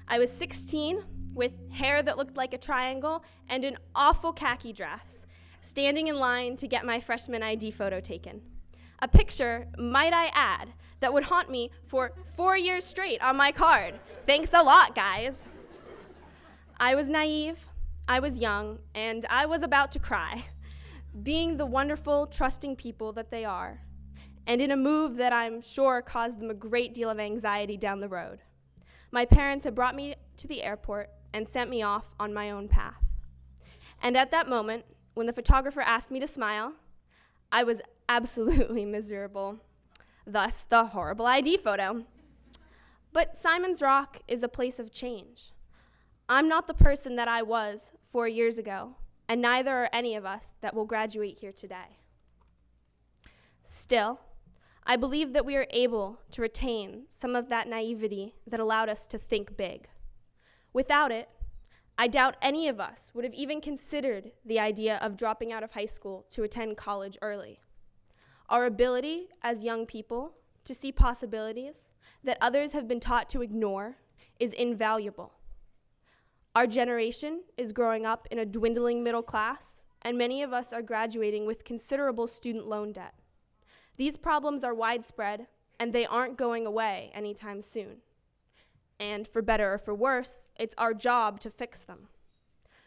I was 16 with hair that looked like a triangle and an awful khaki dress, standing in line to get my freshman ID photo taken. A picture, might I add, that would haunt me for 4 years straight on my card. Thanks a lot, guys. I was naive, I was young, and I was about to cry, being the wonderful, trusting people that they are, and in a move that I'm sure caused them a great deal of anxiety down the road. My parents had brought me to the airport and sent me off on my own path. And at that moment, when the photographer asked me to smile, I was absolutely miserable. Thus, the horrible ID photo. But Simon's Rock is a place of change. I'm not the person that I was 4 years ago, and neither are any of us that will graduate here today. Still, I believe that we are able to retain some of that naivety that allowed us to think big. Without it, I doubt any of us would have even considered the idea of dropping out of high school to attend college early. Our ability as young people to see possibilities that others have been taught to ignore is invaluable. Our generation is growing up in a dwindling middle class, and many of us are graduating with considerable student loan debt. These problems are widespread, and they aren't going away anytime soon. And for better or for worse, it's our job to fix them.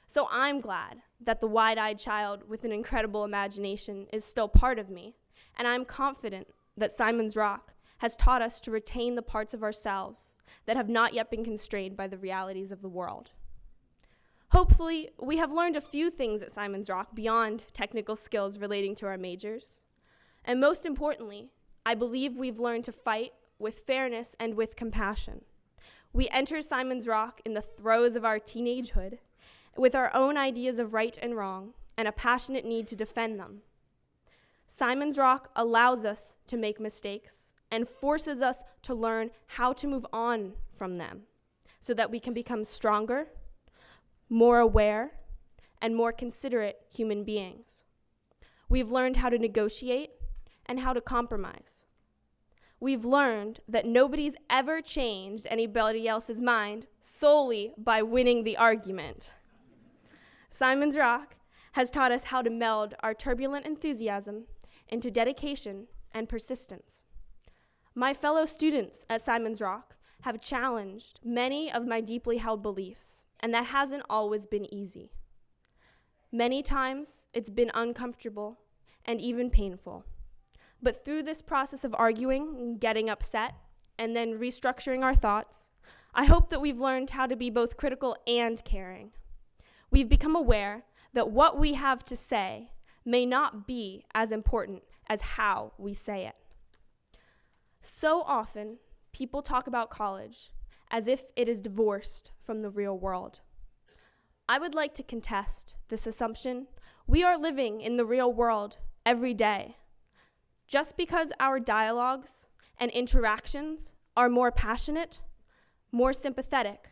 So I'm glad that the wide-eyed child with an incredible imagination is still part of me, and I'm confident that Simon's Rock has taught us to retain the parts of ourselves that have not yet been constrained by the realities of the world. Hopefully, we have learned a few things at Simon's Rock beyond technical skills relating to our majors. And most importantly, I believe we've learned to fight with fairness and with compassion. We enter Simon's Rock in the throes of our teenagehood with our own ideas of right and wrong and a passionate need to defend them. Simon's Rock allows us to make mistakes and forces us to learn how to move on from them so that we can become stronger, more aware, and more considerate human beings. We've learned how to negotiate and how to compromise. We've learned that nobody's ever changed anybody else's mind solely by winning the argument. Simon's Rock has taught us how to meld our turbulent enthusiasm into dedication and persistence. My fellow students at Simon's Rock have challenged many of my deeply held beliefs, and that hasn't always been easy. Many times, it's been uncomfortable and even painful. But through this process of arguing, getting upset, and then restructuring our thoughts, I hope that we've learned how to be both critical and caring. We've become aware that what we have to say may not be as important as how we say it. So often, people talk about college as if it is divorced from the real world. I would like to contest this assumption. We are living in the real world every day. Just because our dialogues and interactions are more passionate, more sympathetic,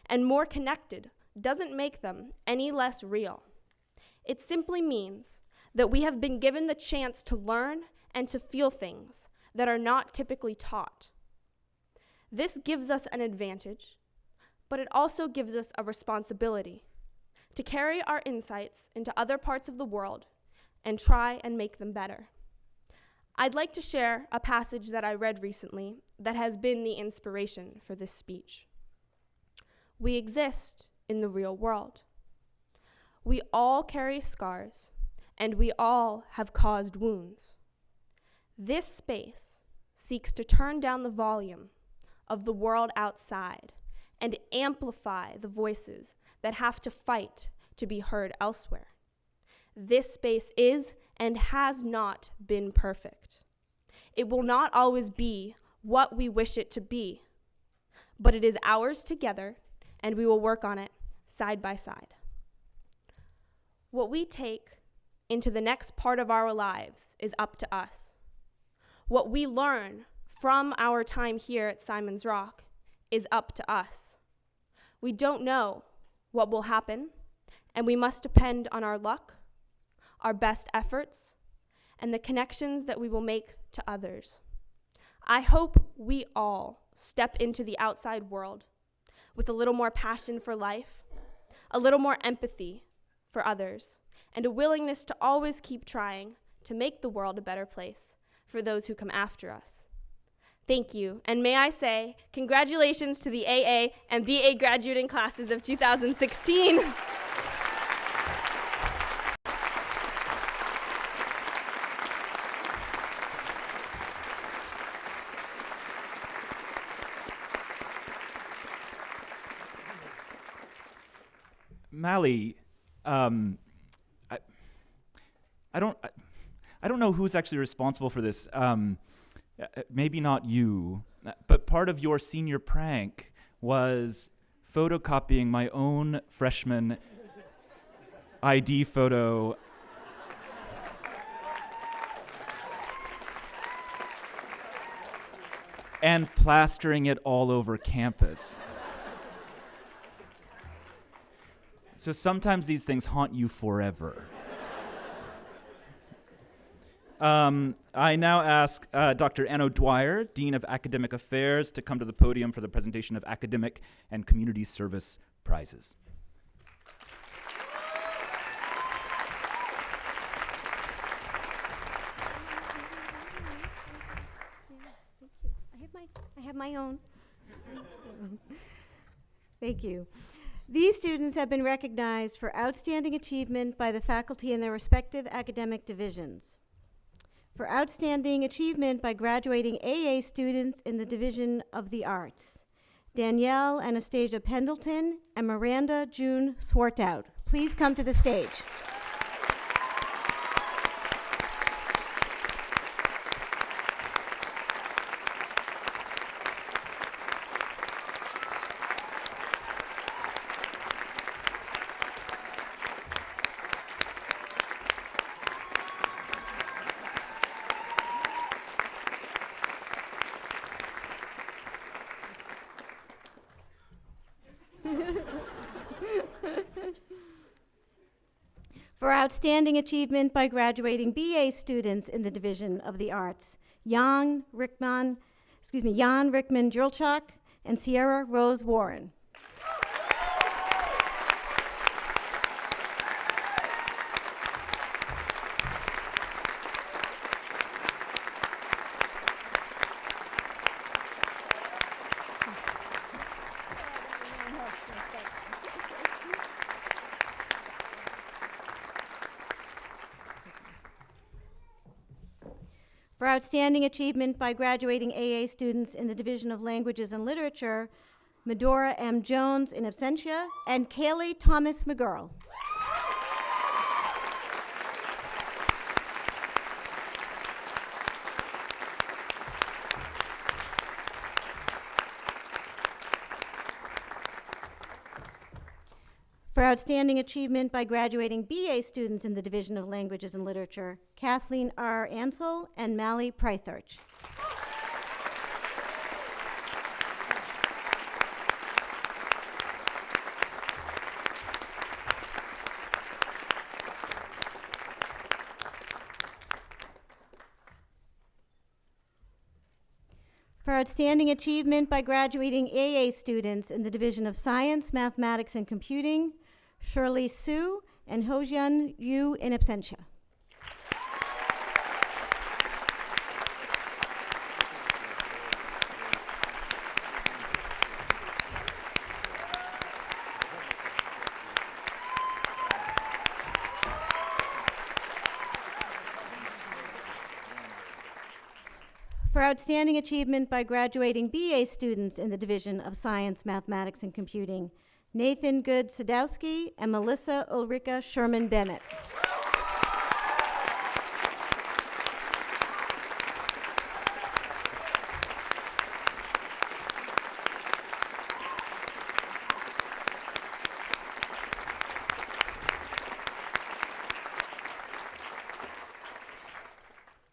and more connected doesn't make them any less real. It simply means that we have been given the chance to learn and to feel things that are not typically taught. This gives us an advantage, but it also gives us a responsibility to carry our insights into other parts of the world and try and make them better. I'd like to share a passage that I read recently that has been the inspiration for this speech. We exist in the real world. We all carry scars, and we all have caused wounds. This space seeks to turn down the volume of the world outside and amplify the voices that have to fight to be heard elsewhere. This space is and has not been perfect. It will not always be what we wish it to be, but it is ours together, and we will work on it side by side. What we take into the next part of our lives is up to us. What we learn from our time here at Simon's Rock is up to us. We don't know what will happen, and we must depend on our luck, our best efforts, and the connections that we will make to others. I hope we all step into the outside world with a little more passion for life, a little more empathy for others, and a willingness to always keep trying to make the world a better place for those who come after us. Thank you, and may I say, congratulations to the AA and BA graduating classes of 2016. Mally, I don't know who's actually responsible for this. Maybe not you, but part of your senior prank was photocopying my own freshman ID photo and plastering it all over campus. So sometimes these things haunt you forever. I now ask Dr. Ann O'Dwyer, Dean of Academic Affairs, to come to the podium for the presentation of Academic and Community Service Prizes. I have my own. Thank you. These students have been recognized for outstanding achievement by the faculty in their respective academic divisions. For outstanding achievement by graduating AA students in the Division of the Arts, Danielle Anastasia Pendleton and Miranda June Swartout. Please come to the stage. For outstanding achievement by graduating BA students in the Division of the Arts, Jan Rickman Jurchak and Sierra Rose Warren. For outstanding achievement by graduating AA students in the Division of Languages and Literature, Medora M. Jones in absentia and Kaylee Thomas McGurl. For outstanding achievement by graduating BA students in the Division of Languages and Literature, Kathleen R. Ansel and Mally Prythurch. For outstanding achievement by graduating AA students in the Division of Science, Mathematics, and Computing, Shirley Su and Hojian Yu in absentia. For outstanding achievement by graduating BA students in the Division of Science, Mathematics, and Computing, Nathan Good Sadowski and Melissa Ulrika Sherman Bennett.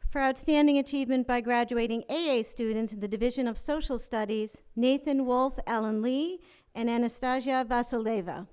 For outstanding achievement by graduating AA students in the Division of Social Studies, Nathan Wolf Allen Lee and Anastasia Vasileva.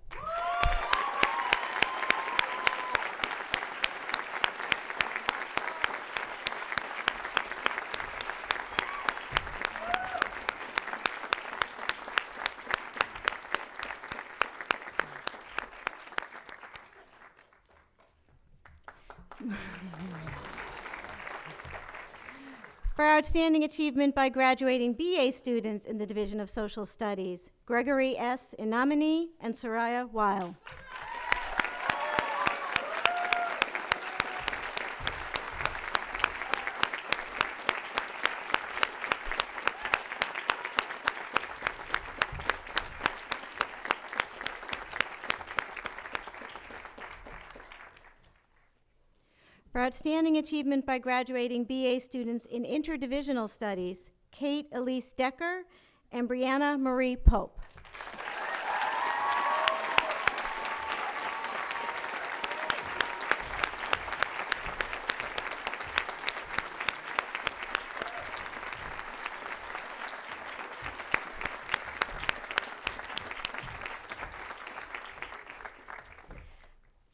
For outstanding achievement by graduating BA students in the Division of Social Studies, Gregory S. Inamini and Soraya Weil. For outstanding achievement by graduating BA students in interdivisional studies, Kate Elise Decker and Brianna Marie Pope.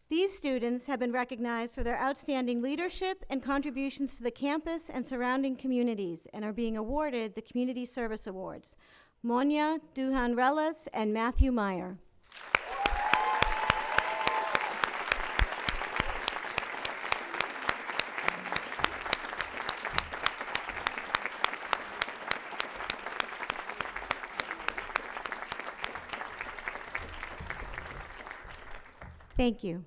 These students have been recognized for their outstanding leadership and contributions to the campus and surrounding communities and are being awarded the Community Service Awards. Monia Duhan-Relas and Matthew Meyer. Thank you.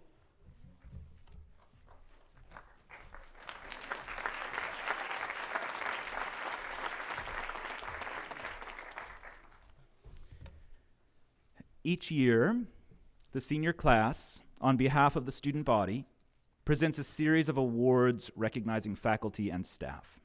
Each year, the senior class, on behalf of the student body, presents a series of awards recognizing faculty and staff.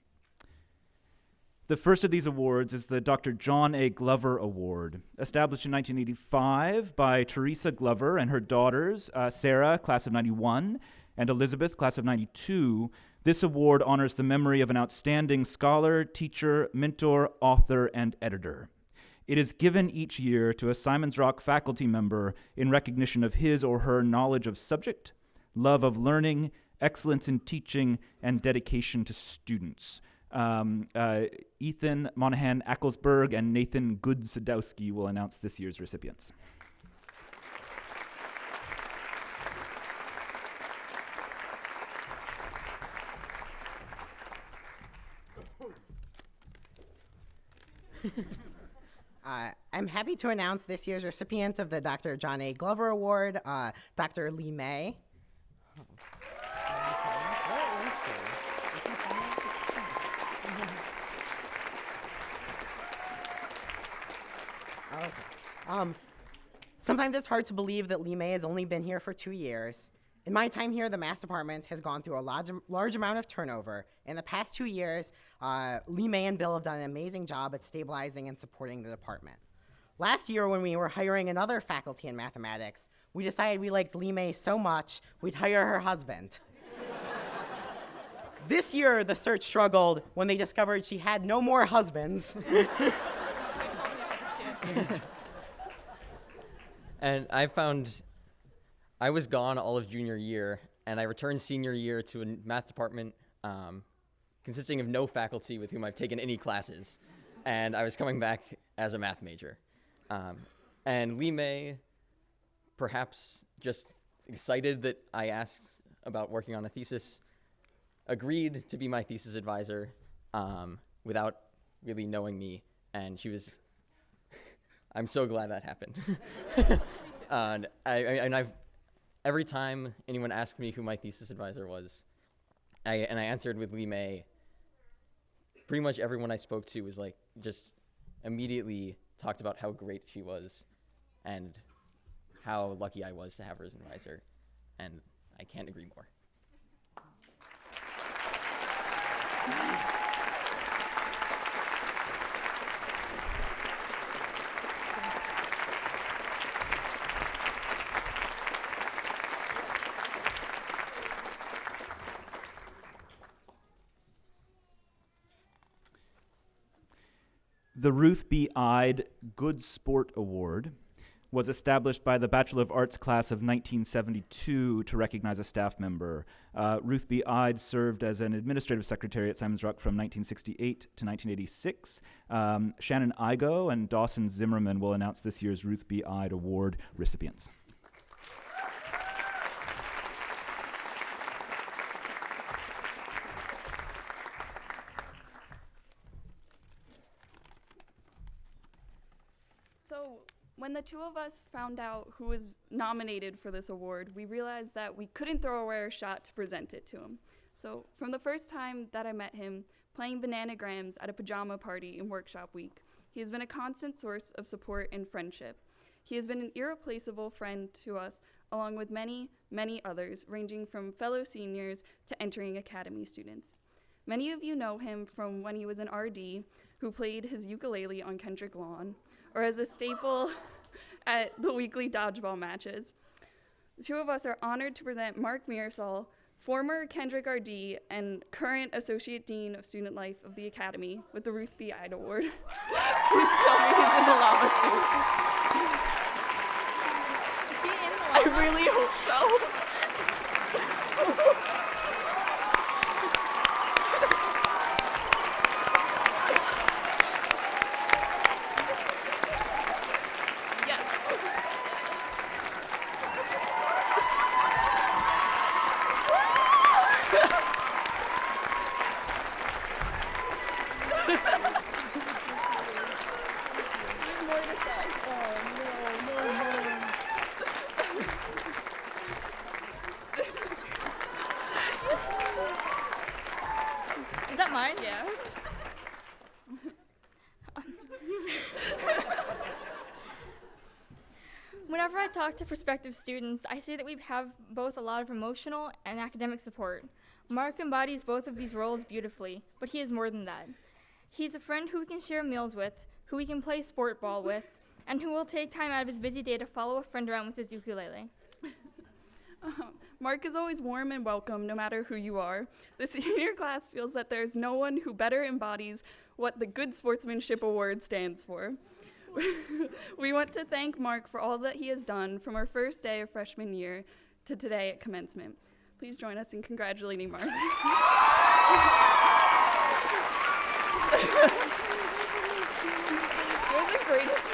The first of these awards is the Dr. John A. Glover Award, established in 1985 by Teresa Glover and her daughters, Sarah, class of 91, and Elizabeth, class of 92. This award honors the memory of an outstanding scholar, teacher, mentor, author, and editor. It is given each year to a Simon's Rock faculty member in recognition of his or her knowledge of subject, love of learning, excellence in teaching, and dedication to students. Ethan Monahan Acklesberg and Nathan Good Sadowski will announce this year's recipients. I'm happy to announce this year's recipient of the Dr. John A. Glover Award, Dr. Lee May. Okay. Sometimes it's hard to believe that Lee May has only been here for 2 years. In my time here, the math department has gone through a large amount of turnover. In the past 2 years, Lee May and Bill have done an amazing job at stabilizing and supporting the department. Last year, when we were hiring another faculty in mathematics, we decided we liked Lee May so much, we'd hire her husband. This year, the search struggled when they discovered she had no more husbands. And I was gone all of junior year, and I returned senior year to a math department consisting of no faculty with whom I've taken any classes. and I was coming back as a math major. And Lee May, perhaps just excited that I asked about working on a thesis, agreed to be my thesis advisor without really knowing me, and she was, I'm so glad that happened. And I've, every time anyone asked me who my thesis advisor was, I answered with Lee May. Pretty much everyone I spoke to was like, just immediately talked about how great she was and how lucky I was to have her as an advisor. And I can't agree more. The Ruth B. Ide Good Sport Award was established by the Bachelor of Arts class of 1972 to recognize a staff member. Ruth B. Ide served as an administrative secretary at Simons Rock from 1968 to 1986. Shannon Igo and Dawson Zimmerman will announce this year's Ruth B. Ide Award recipients. So, when the two of us found out who was nominated for this award, we realized that we couldn't throw away our shot to present it to him. So, from the first time that I met him, playing bananagrams at a pajama party in workshop week, he has been a constant source of support and friendship. He has been an irreplaceable friend to us, along with many, many others, ranging from fellow seniors to entering academy students. Many of you know him from when he was an RD who played his ukulele on Kendrick Lawn, or as a staple at the weekly dodgeball matches. The two of us are honored to present Mark Mearsall, former Kendrick RD and current Associate Dean of Student Life of the Academy, with the Ruth B. Ide Award, who still remains in the lava suit. Is he in the lava? I really hope so. Is that mine? Yeah. Whenever I talk to prospective students, I say that we have both a lot of emotional and academic support. Mark embodies both of these roles beautifully, but he is more than that. He's a friend who we can share meals with, who we can play sport ball with, and who will take time out of his busy day to follow a friend around with his ukulele. Mark is always warm and welcome, no matter who you are. The senior class feels that there's no one who better embodies what the Good Sportsmanship Award stands for. We want to thank Mark for all that he has done from our first day of freshman year to today at commencement. Please join us in congratulating Mark. You're the greatest.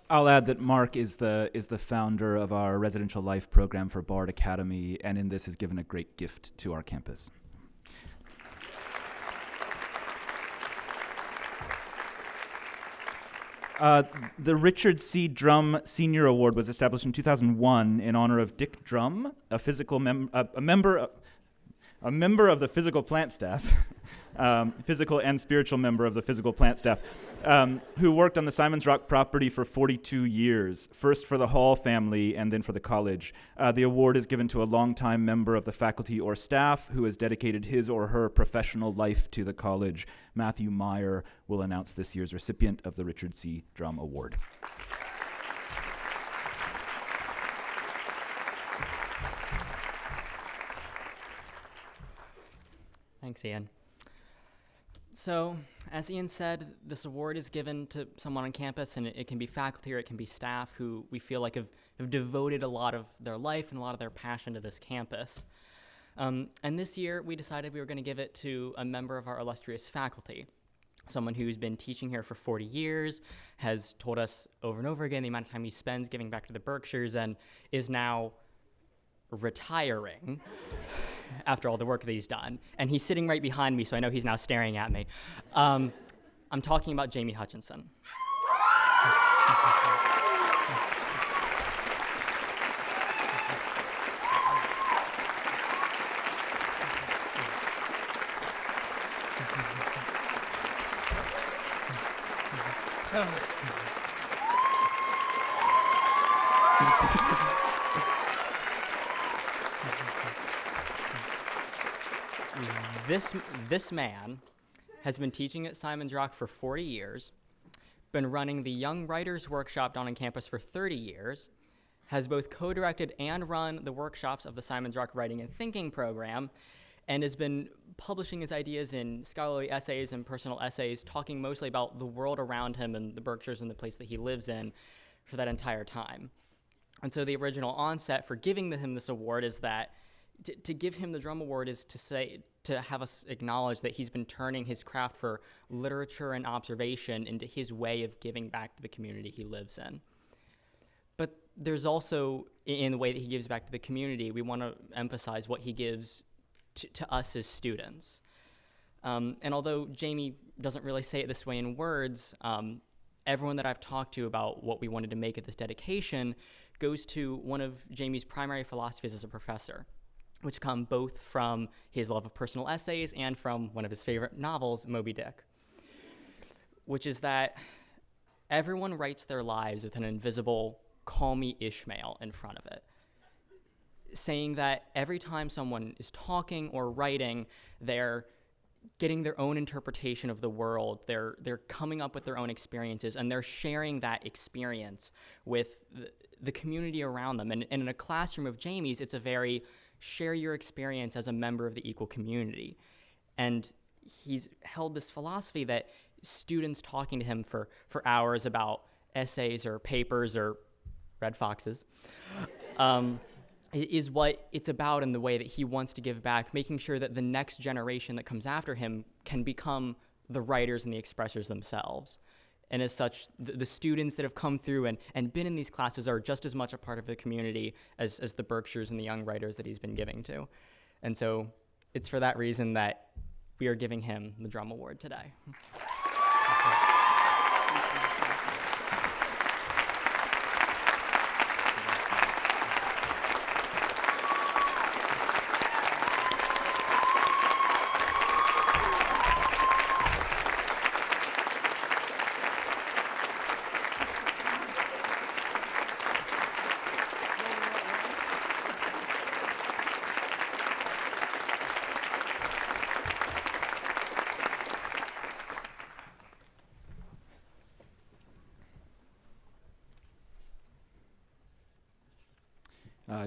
I'll add that Mark is the founder of our residential life program for Bard Academy, and in this has given a great gift to our campus. The Richard C. Drum Senior Award was established in 2001 in honor of Dick Drum, a member of the physical plant staff, physical and spiritual member of the physical plant staff, who worked on the Simons Rock property for 42 years, first for the Hall family and then for the college. The award is given to a longtime member of the faculty or staff who has dedicated his or her professional life to the college. Matthew Meyer will announce this year's recipient of the Richard C. Drum Award. Thanks, Ian. So, as Ian said, this award is given to someone on campus, and it can be faculty or it can be staff who we feel like have devoted a lot of their life and a lot of their passion to this campus. And this year, we decided we were going to give it to a member of our illustrious faculty, someone who's been teaching here for 40 years, has told us over and over again the amount of time he spends giving back to the Berkshires, and is now retiring after all the work that he's done. And he's sitting right behind me, so I know he's now staring at me. I'm talking about Jamie Hutchinson. This man has been teaching at Simon's Rock for 40 years, been running the Young Writers Workshop down on campus for 30 years, has both co-directed and run the workshops of the Simon's Rock Writing and Thinking program, and has been publishing his ideas in scholarly essays and personal essays, talking mostly about the world around him and the Berkshires and the place that he lives in for that entire time. And so the original onset for giving him this award is that to give him the Drum Award is to have us acknowledge that he's been turning his craft for literature and observation into his way of giving back to the community he lives in. But there's also, in the way that he gives back to the community, we want to emphasize what he gives to us as students. And although Jamie doesn't really say it this way in words, everyone that I've talked to about what we wanted to make at this dedication goes to one of Jamie's primary philosophies as a professor, which come both from his love of personal essays and from one of his favorite novels, Moby Dick, which is that everyone writes their lives with an invisible, call me Ishmael in front of it, saying that every time someone is talking or writing, they're getting their own interpretation of the world, they're coming up with their own experiences, and they're sharing that experience with the community around them. And in a classroom of Jamie's, it's a very share your experience as a member of the equal community. And he's held this philosophy that students talking to him for hours about essays or papers or red foxes is what it's about in the way that he wants to give back, making sure that the next generation that comes after him can become the writers and the expressors themselves. And as such, the students that have come through and been in these classes are just as much a part of the community as the Berkshires and the young writers that he's been giving to. And so it's for that reason that we are giving him the Drum Award today.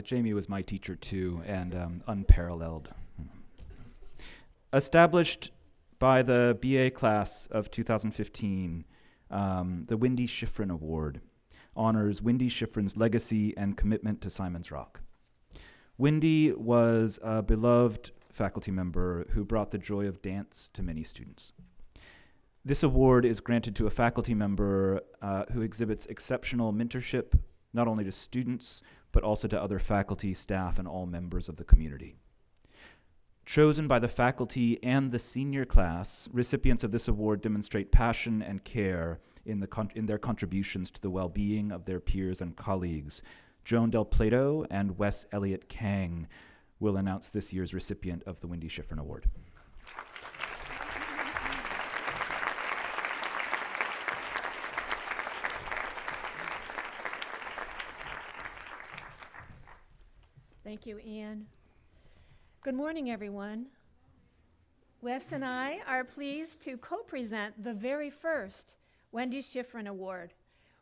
Jamie was my teacher too, and unparalleled. Established by the BA class of 2015, the Wendy Schifrin Award honors Wendy Schifrin's legacy and commitment to Simon's Rock. Wendy was a beloved faculty member who brought the joy of dance to many students. This award is granted to a faculty member who exhibits exceptional mentorship, not only to students, but also to other faculty, staff, and all members of the community. Chosen by the faculty and the senior class, recipients of this award demonstrate passion and care in their contributions to the well-being of their peers and colleagues. Joan Del Plato and Wes Elliott Kang will announce this year's recipient of the Wendy Schifrin Award. Thank you, Ian. Good morning, everyone. Wes and I are pleased to co-present the very first Wendy Schifrin Award.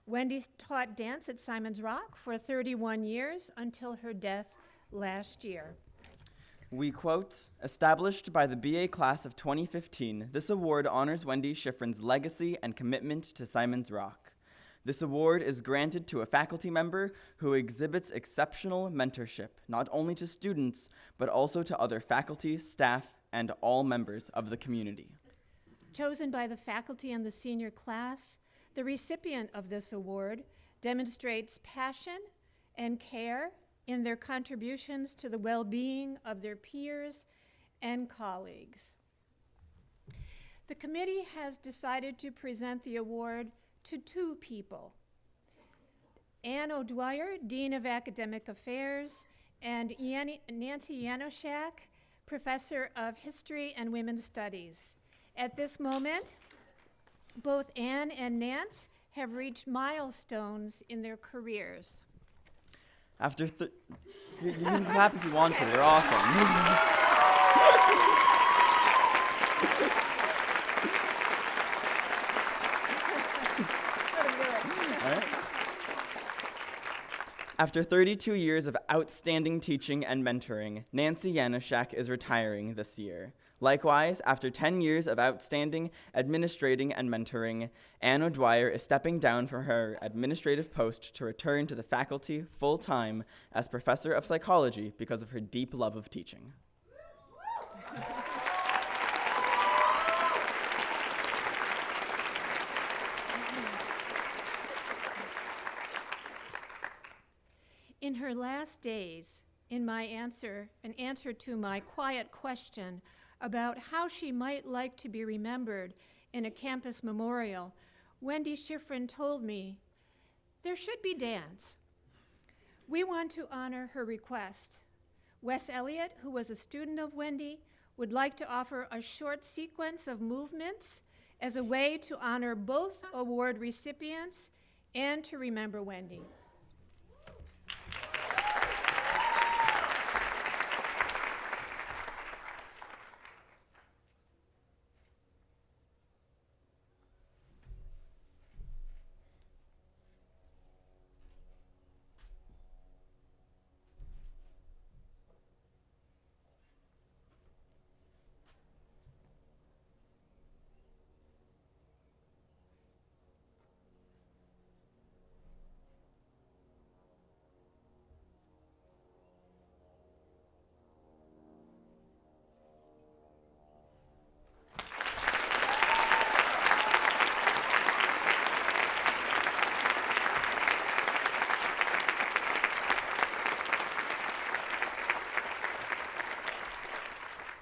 Wendy taught dance at Simon's Rock for 31 years until her death last year. We quote, "Established by the BA class of 2015, this award honors Wendy Schifrin's legacy and commitment to Simon's Rock. This award is granted to a faculty member who exhibits exceptional mentorship, not only to students, but also to other faculty, staff, and all members of the community." Chosen by the faculty and the senior class, the recipient of this award demonstrates passion and care in their contributions to the well-being of their peers and colleagues. The committee has decided to present the award to two people: Anne O'Dwyer, Dean of Academic Affairs, and Nancy Janoszak, Professor of History and Women's Studies. At this moment, both Anne and Nance have reached milestones in their careers. You can clap if you want to, they're awesome. After 32 years of outstanding teaching and mentoring, Nancy Janoszak is retiring this year. Likewise, after 10 years of outstanding administrating and mentoring, Anne O'Dwyer is stepping down from her administrative post to return to the faculty full-time as professor of psychology because of her deep love of teaching. In her last days, in an answer to my quiet question about how she might like to be remembered in a campus memorial, Wendy Schifrin told me, "There should be dance." We want to honor her request. Wes Elliott, who was a student of Wendy, would like to offer a short sequence of movements as a way to honor both award recipients and to remember Wendy.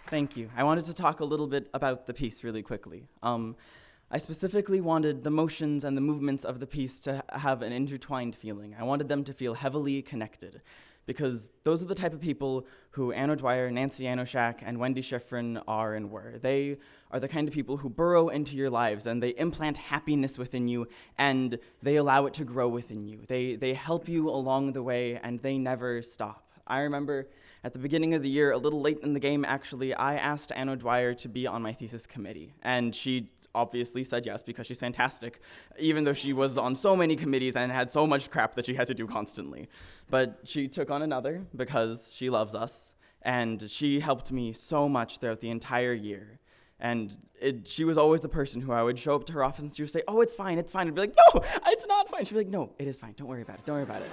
Thank you. I wanted to talk a little bit about the piece really quickly. I specifically wanted the motions and the movements of the piece to have an intertwined feeling. I wanted them to feel heavily connected, because those are the type of people who Anne O'Dwyer, Nancy Janoszak, and Wendy Schifrin are and were. They are the kind of people who burrow into your lives and they implant happiness within you and they allow it to grow within you. They help you along the way and they never stop. I remember at the beginning of the year, a little late in the game actually, I asked Anne O'Dwyer to be on my thesis committee, and she obviously said yes because she's fantastic, even though she was on so many committees and had so much crap that she had to do constantly. But she took on another because she loves us, and she helped me so much throughout the entire year. And she was always the person who I would show up to her office and she would say, "Oh, it's fine, it's fine." I'd be like, "No, it's not fine." She'd be like, "No, it is fine, don't worry about it, don't worry about it."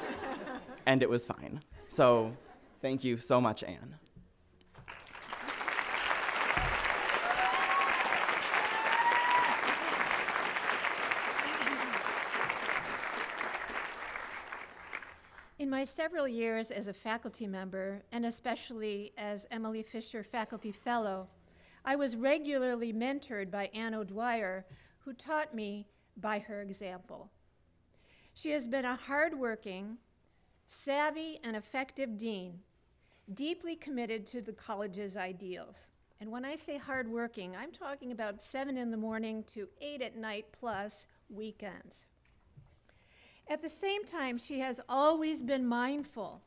And it was fine. So thank you so much, Anne. In my several years as a faculty member, and especially as Emily Fisher Faculty Fellow, I was regularly mentored by Anne O'Dwyer, who taught me by her example. She has been a hardworking, savvy, and effective dean, deeply committed to the college's ideals. And when I say hardworking, I'm talking about 7 in the morning to 8 at night plus weekends. At the same time, she has always been mindful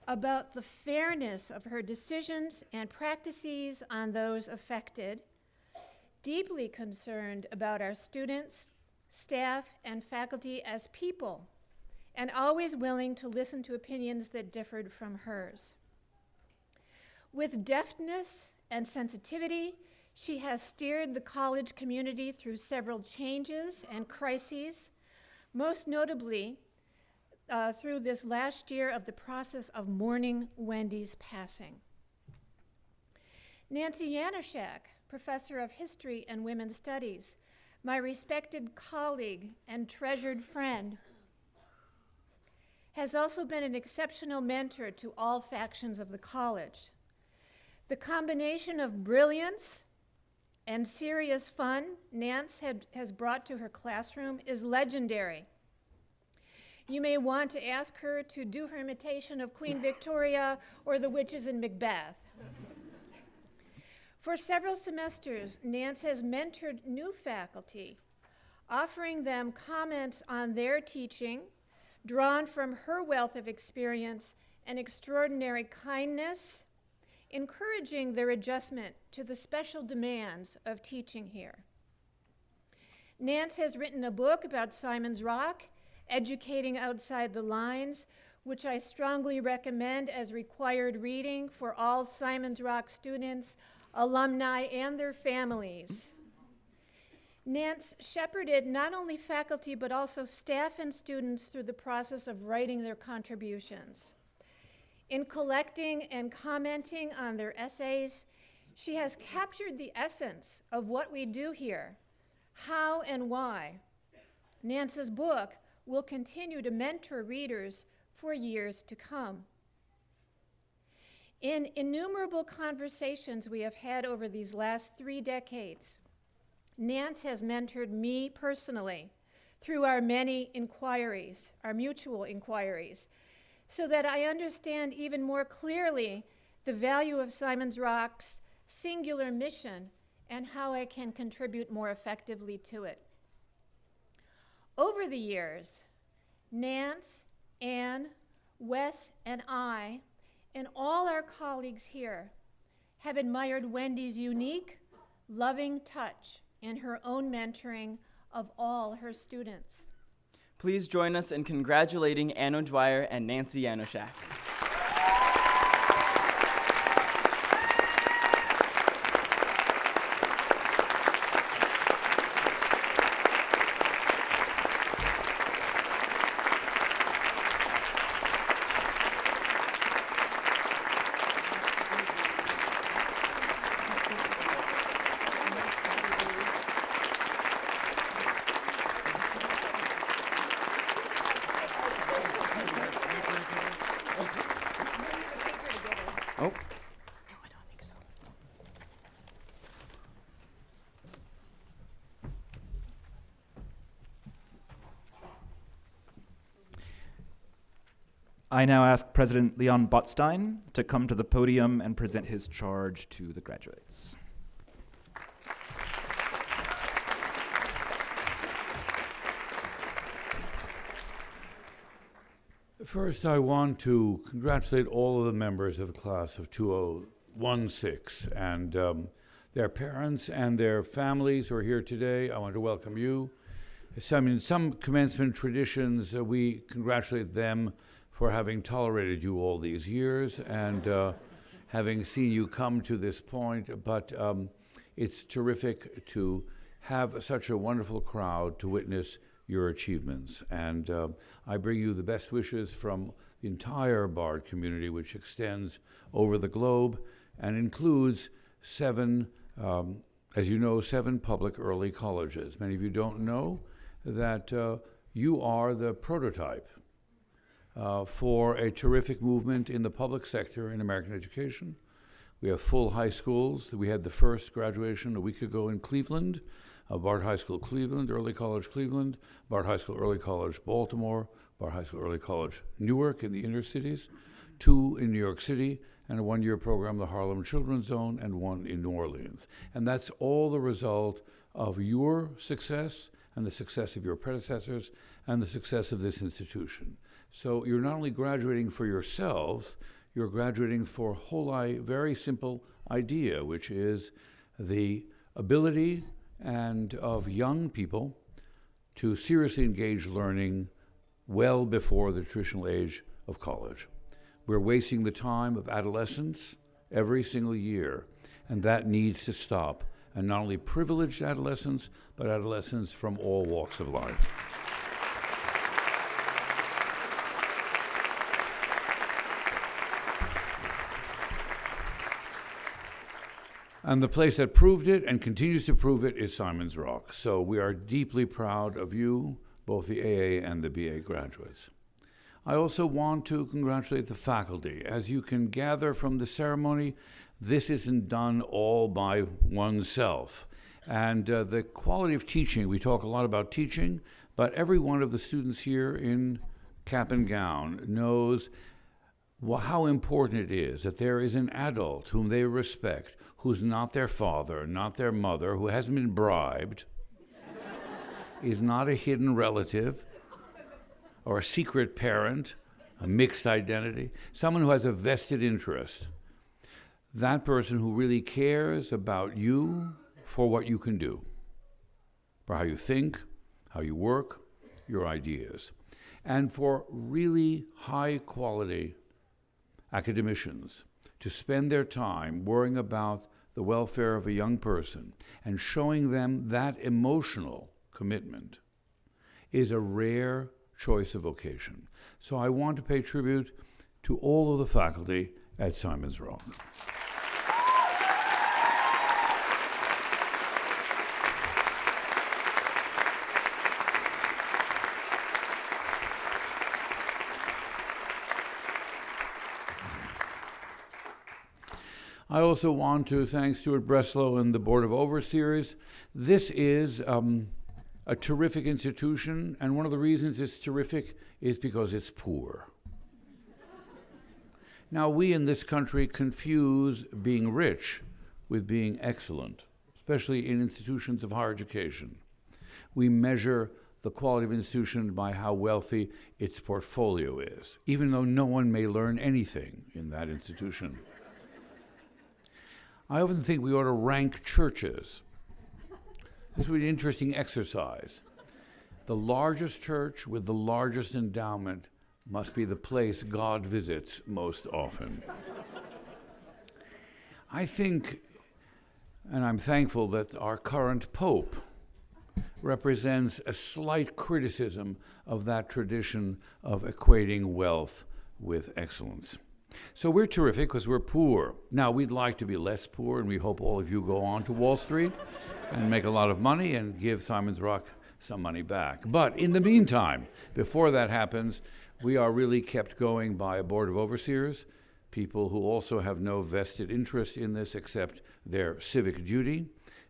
about the fairness of her decisions and practices on those affected, deeply concerned about our students, staff, and faculty as people, and always willing to listen to opinions that differed from hers. With deftness and sensitivity, she has steered the college community through several changes and crises, most notably through this last year of the process of mourning Wendy's passing. Nancy Yanushak, professor of history and women's studies, my respected colleague and treasured friend, has also been an exceptional mentor to all factions of the college. The combination of brilliance and serious fun Nance has brought to her classroom is legendary. You may want to ask her to do her imitation of Queen Victoria or the witches in Macbeth. For several semesters, Nance has mentored new faculty, offering them comments on their teaching, drawn from her wealth of experience and extraordinary kindness, encouraging their adjustment to the special demands of teaching here. Nance has written a book about Simon's Rock, Educating Outside the Lines, which I strongly recommend as required reading for all Simon's Rock students, alumni, and their families. Nance shepherded not only faculty but also staff and students through the process of writing their contributions. In collecting and commenting on their essays, she has captured the essence of what we do here, how and why. Nance's book will continue to mentor readers for years to come. In innumerable conversations we have had over these last 3 decades, Nance has mentored me personally through our many inquiries, our mutual inquiries, so that I understand even more clearly the value of Simon's Rock's singular mission and how I can contribute more effectively to it. Over the years, Nance, Anne, Wes, and I, and all our colleagues here, have admired Wendy's unique, loving touch in her own mentoring of all her students. Please join us in congratulating Ann O'Dwyer and Nancy Yanushak. I now ask President Leon Botstein to come to the podium and present his charge to the graduates. First, I want to congratulate all of the members of the class of 2016 and their parents and their families who are here today. I want to welcome you. Some commencement traditions, we congratulate them for having tolerated you all these years and having seen you come to this point. But it's terrific to have such a wonderful crowd to witness your achievements. And I bring you the best wishes from the entire Bard community, which extends over the globe and includes 7, as you know, 7 public early colleges. Many of you don't know that you are the prototype for a terrific movement in the public sector in American education. We have full high schools. We had the first graduation a week ago in Cleveland, Bard High School Cleveland, Early College Cleveland, Bard High School Early College Baltimore, Bard High School Early College Newark in the inner cities, 2 in New York City, and a 1-year program, the Harlem Children's Zone, and 1 in New Orleans. And that's all the result of your success and the success of your predecessors and the success of this institution. So you're not only graduating for yourselves, you're graduating for a whole very simple idea, which is the ability and of young people to seriously engage learning well before the traditional age of college. We're wasting the time of adolescence every single year, and that needs to stop. And not only privileged adolescents, but adolescents from all walks of life. And the place that proved it and continues to prove it is Simon's Rock. So we are deeply proud of you, both the AA and the BA graduates. I also want to congratulate the faculty. As you can gather from the ceremony, this isn't done all by oneself. And the quality of teaching, we talk a lot about teaching, but every one of the students here in cap and gown knows how important it is that there is an adult whom they respect, who's not their father, not their mother, who hasn't been bribed, is not a hidden relative, or a secret parent, a mixed identity, someone who has a vested interest. That person who really cares about you for what you can do, for how you think, how you work, your ideas, and for really high quality academicians to spend their time worrying about the welfare of a young person and showing them that emotional commitment is a rare choice of vocation. So I want to pay tribute to all of the faculty at Simon's Rock. I also want to thank Stuart Breslow and the Board of Overseers. This is a terrific institution, and one of the reasons it's terrific is because it's poor. Now, we in this country confuse being rich with being excellent, especially in institutions of higher education. We measure the quality of an institution by how wealthy its portfolio is, even though no one may learn anything in that institution. I often think we ought to rank churches. This would be an interesting exercise. The largest church with the largest endowment must be the place God visits most often. I think, and I'm thankful that our current Pope represents a slight criticism of that tradition of equating wealth with excellence. So we're terrific because we're poor. Now, we'd like to be less poor, and we hope all of you go on to Wall Street and make a lot of money and give Simon's Rock some money back. But in the meantime, before that happens, we are really kept going by a Board of Overseers, people who also have no vested interest in this except their civic duty.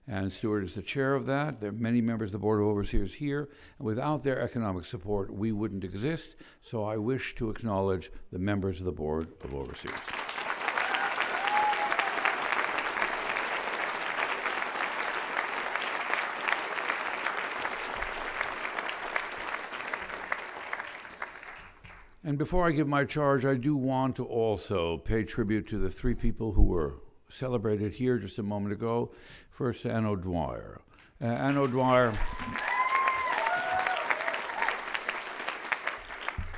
And Stuart is the chair of that. There are many members of the Board of Overseers here. And without their economic support, we wouldn't exist. So I wish to acknowledge the members of the Board of Overseers. And before I give my charge, I do want to also pay tribute to the three people who were celebrated here just a moment ago. First, Anne O'Dwyer. Anne O'Dwyer,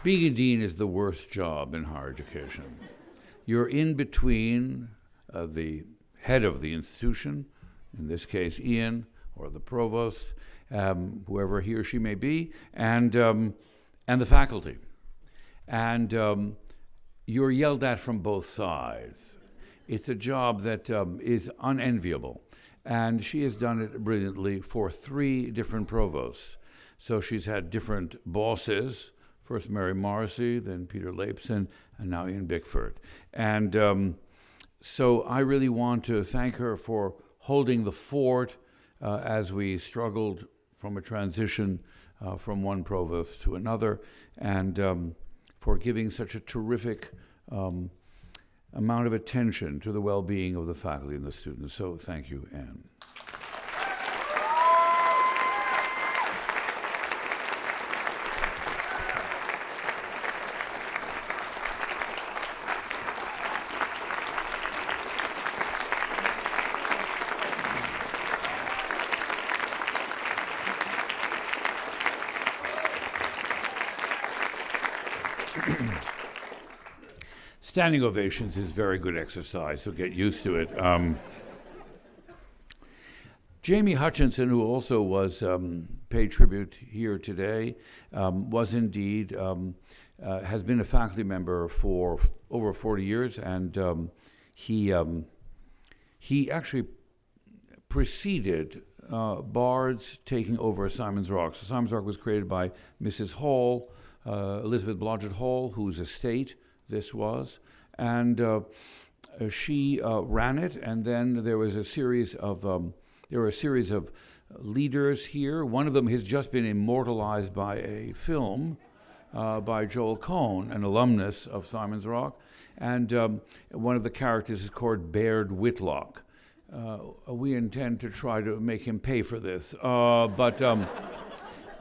being a dean is the worst job in higher education. You're in between the head of the institution, in this case Ian, or the provost, whoever he or she may be, and the faculty. And you're yelled at from both sides. It's a job that is unenviable. And she has done it brilliantly for 3 different provosts. So she's had different bosses, first Mary Morrissey, then Peter Lapson, and now Ian Bickford. And so I really want to thank her for holding the fort as we struggled from a transition from one provost to another, and for giving such a terrific amount of attention to the well-being of the faculty and the students. So thank you, Anne. Standing ovations is very good exercise, so get used to it. Jamie Hutchinson, who also was paid tribute here today, was indeed, has been a faculty member for over 40 years, and he actually preceded Bard's taking over Simon's Rock. So Simon's Rock was created by Mrs. Hall, Elizabeth Blodgett Hall, whose estate this was, and she ran it. And then there was a series of leaders here. One of them has just been immortalized by a film by Joel Cohn, an alumnus of Simon's Rock, and one of the characters is called Baird Whitlock. We intend to try to make him pay for this,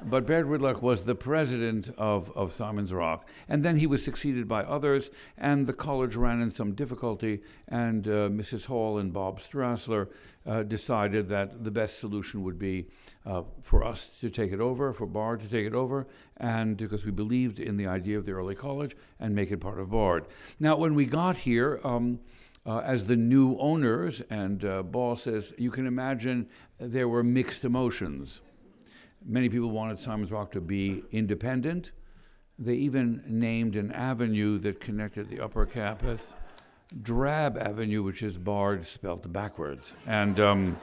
but Baird Whitlock was the president of Simon's Rock, and then he was succeeded by others, and the college ran in some difficulty, and Mrs. Hall and Bob Strassler decided that the best solution would be for us to take it over, for Bard to take it over, and because we believed in the idea of the early college and make it part of Bard. Now, when we got here, as the new owners, and Ball says, you can imagine there were mixed emotions. Many people wanted Simon's Rock to be independent. They even named an avenue that connected the upper campus Drab Avenue, which is Bard spelled backwards. And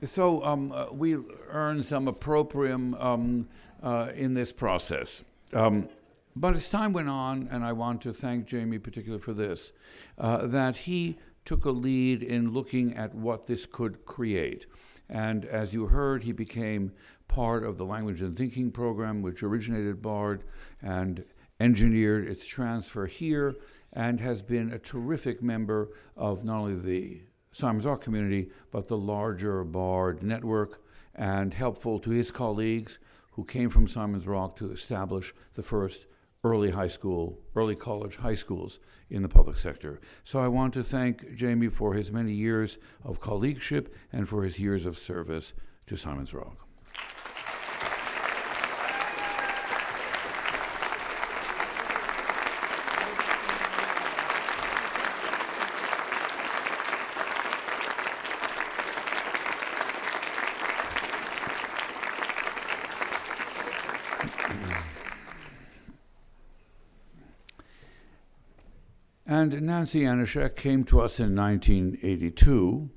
so we earned some opprobrium in this process. But as time went on, and I want to thank Jamie particularly for this, that he took a lead in looking at what this could create. And as you heard, he became part of the Language and Thinking program, which originated at Bard and engineered its transfer here, and has been a terrific member of not only the Simon's Rock community, but the larger Bard network, and helpful to his colleagues who came from Simon's Rock to establish the first early college high schools in the public sector. So I want to thank Jamie for his many years of colleagueship and for his years of service to Simon's Rock. And Nancy Anishek came to us in 1982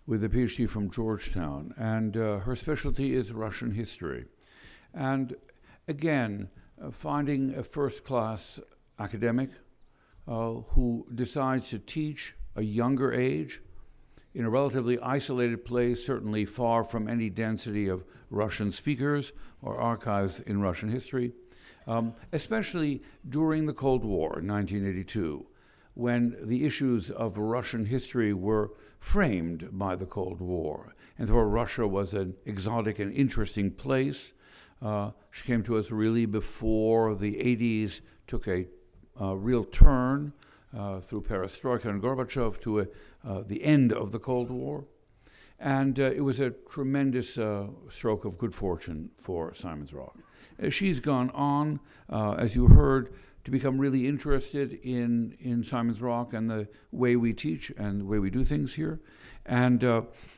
with a PhD from Georgetown, and her specialty is Russian history. And again, finding a first-class academic who decides to teach a younger age in a relatively isolated place, certainly far from any density of Russian speakers or archives in Russian history, especially during the Cold War in 1982, when the issues of Russian history were framed by the Cold War, and therefore Russia was an exotic and interesting place. She came to us really before the 80s took a real turn through Perestroika and Gorbachev to the end of the Cold War. And it was a tremendous stroke of good fortune for Simon's Rock. She's gone on, as you heard, to become really interested in Simon's Rock and the way we teach and the way we do things here. And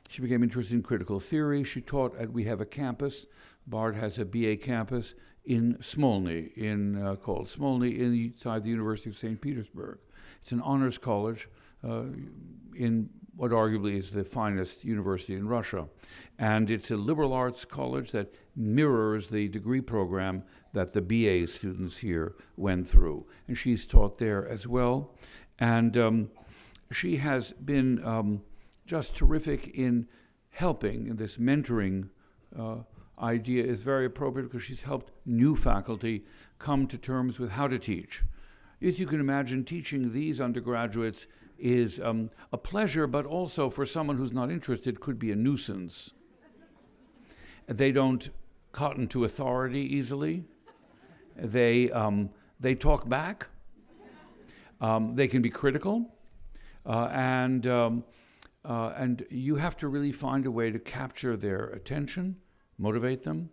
she became interested in critical theory. She taught we have a campus. Bard has a BA campus in Smolny, called Smolny, inside the University of St. Petersburg. It's an honors college in what arguably is the finest university in Russia. And it's a liberal arts college that mirrors the degree program that the BA students here went through. And she's taught there as well. And she has been just terrific in helping. And this mentoring idea is very appropriate because she's helped new faculty come to terms with how to teach. As you can imagine, teaching these undergraduates is a pleasure, but also for someone who's not interested could be a nuisance. They don't cotton to authority easily. They talk back. They can be critical, and you have to really find a way to capture their attention, motivate them,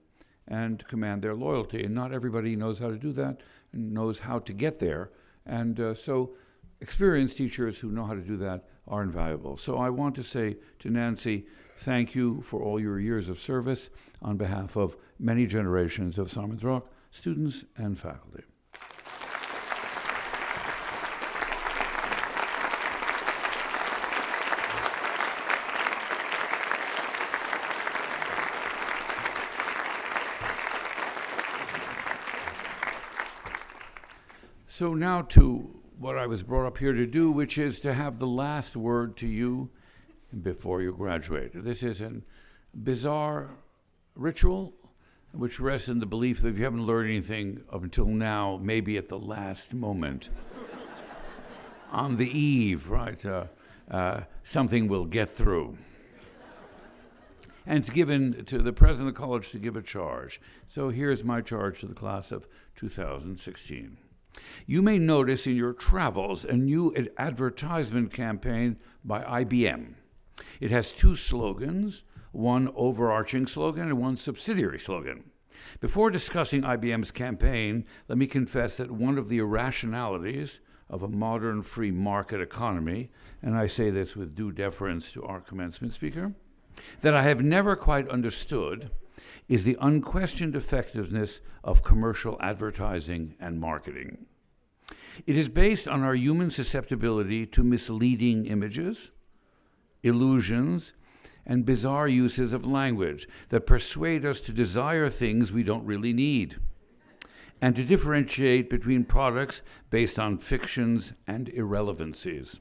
and command their loyalty. And not everybody knows how to do that and knows how to get there. And so experienced teachers who know how to do that are invaluable. So I want to say to Nancy, thank you for all your years of service on behalf of many generations of Simons Rock students and faculty. So now to what I was brought up here to do, which is to have the last word to you before you graduate. This is a bizarre ritual which rests in the belief that if you haven't learned anything up until now, maybe at the last moment, on the eve, right, something will get through. And it's given to the president of the college to give a charge. So here's my charge to the class of 2016. You may notice in your travels a new advertisement campaign by IBM. It has two slogans, one overarching slogan and one subsidiary slogan. Before discussing IBM's campaign, let me confess that one of the irrationalities of a modern free market economy, and I say this with due deference to our commencement speaker, that I have never quite understood is the unquestioned effectiveness of commercial advertising and marketing. It is based on our human susceptibility to misleading images, illusions, and bizarre uses of language that persuade us to desire things we don't really need, and to differentiate between products based on fictions and irrelevancies.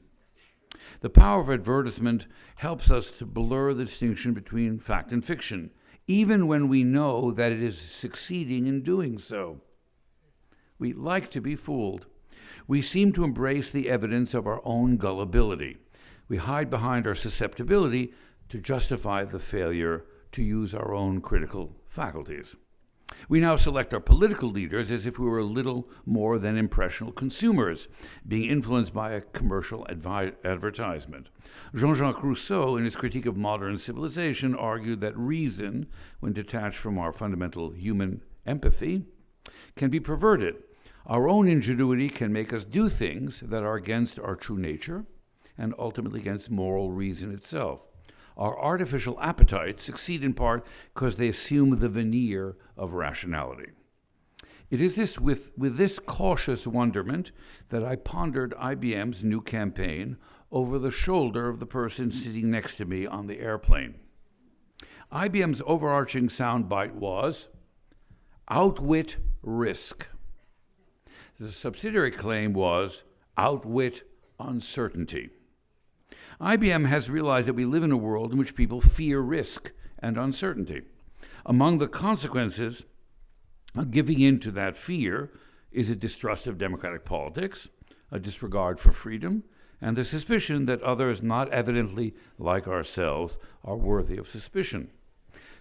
The power of advertisement helps us to blur the distinction between fact and fiction, even when we know that it is succeeding in doing so. We like to be fooled. We seem to embrace the evidence of our own gullibility. We hide behind our susceptibility to justify the failure to use our own critical faculties. We now select our political leaders as if we were little more than impressionable consumers, being influenced by a commercial advertisement. Jean-Jacques Rousseau, in his critique of modern civilization, argued that reason, when detached from our fundamental human empathy, can be perverted. Our own ingenuity can make us do things that are against our true nature and ultimately against moral reason itself. Our artificial appetites succeed in part because they assume the veneer of rationality. It is this with this cautious wonderment that I pondered IBM's new campaign over the shoulder of the person sitting next to me on the airplane. IBM's overarching soundbite was, outwit risk. The subsidiary claim was, outwit uncertainty. IBM has realized that we live in a world in which people fear risk and uncertainty. Among the consequences of giving in to that fear is a distrust of democratic politics, a disregard for freedom, and the suspicion that others not evidently like ourselves are worthy of suspicion.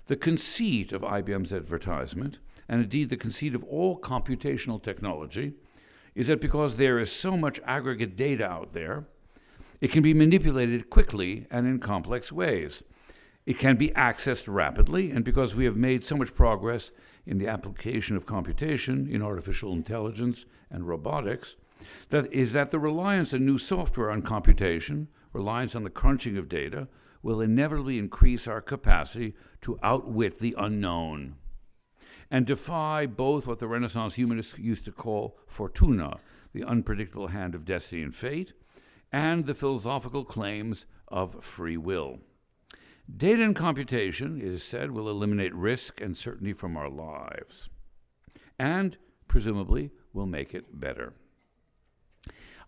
The conceit of IBM's advertisement, and indeed the conceit of all computational technology, is that because there is so much aggregate data out there, it can be manipulated quickly and in complex ways. It can be accessed rapidly, and because we have made so much progress in the application of computation, in artificial intelligence and robotics, that the reliance on new software on computation, reliance on the crunching of data, will inevitably increase our capacity to outwit the unknown and defy both what the Renaissance humanists used to call fortuna, the unpredictable hand of destiny and fate, and the philosophical claims of free will. Data and computation, it is said, will eliminate risk and certainty from our lives, and presumably will make it better.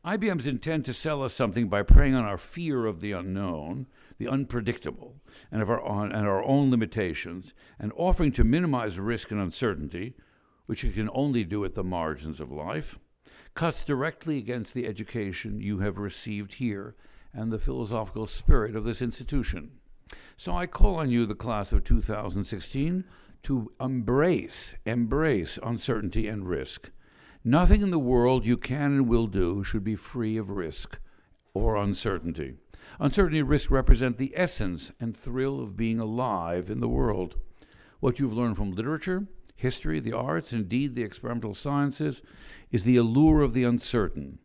IBM's intent to sell us something by preying on our fear of the unknown, the unpredictable, and our own limitations, and offering to minimize risk and uncertainty, which it can only do at the margins of life, cuts directly against the education you have received here and the philosophical spirit of this institution. So I call on you, the class of 2016, to embrace uncertainty and risk. Nothing in the world you can and will do should be free of risk or uncertainty. Uncertainty and risk represent the essence and thrill of being alive in the world. What you've learned from literature, History, the arts, indeed the experimental sciences, is the allure of the uncertain,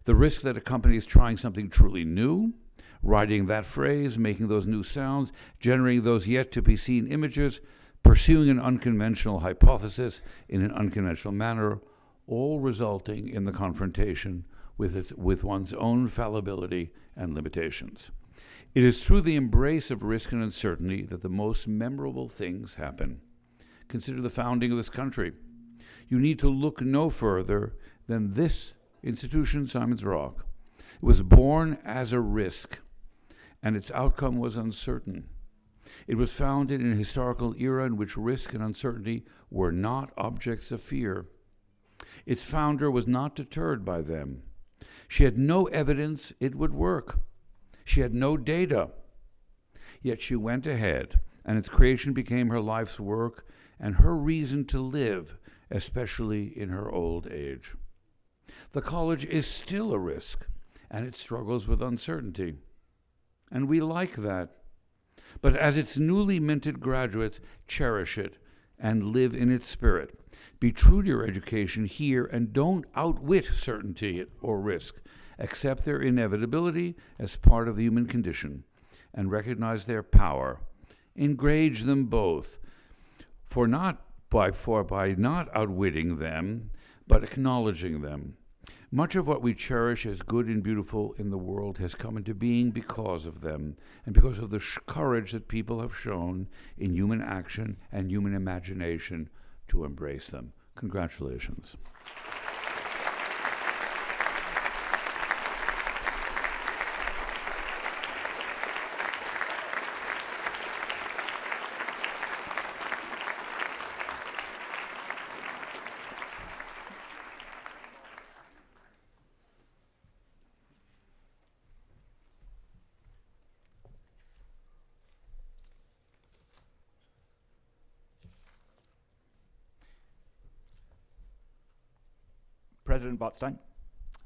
the risk that accompanies trying something truly new, writing that phrase, making those new sounds, generating those yet-to-be-seen images, pursuing an unconventional hypothesis in an unconventional manner, all resulting in the confrontation with one's own fallibility and limitations. It is through the embrace of risk and uncertainty that the most memorable things happen. Consider the founding of this country. You need to look no further than this institution, Simon's Rock. It was born as a risk, and its outcome was uncertain. It was founded in a historical era in which risk and uncertainty were not objects of fear. Its founder was not deterred by them. She had no evidence it would work. She had no data. Yet she went ahead, and its creation became her life's work and her reason to live, especially in her old age. The college is still a risk, and it struggles with uncertainty. And we like that. But as its newly minted graduates, cherish it and live in its spirit. Be true to your education here and don't outwit certainty or risk. Accept their inevitability as part of the human condition and recognize their power. Engage them both, by not outwitting them, but acknowledging them. Much of what we cherish as good and beautiful in the world has come into being because of them, and because of the courage that people have shown in human action and human imagination to embrace them. Congratulations. President Botstein,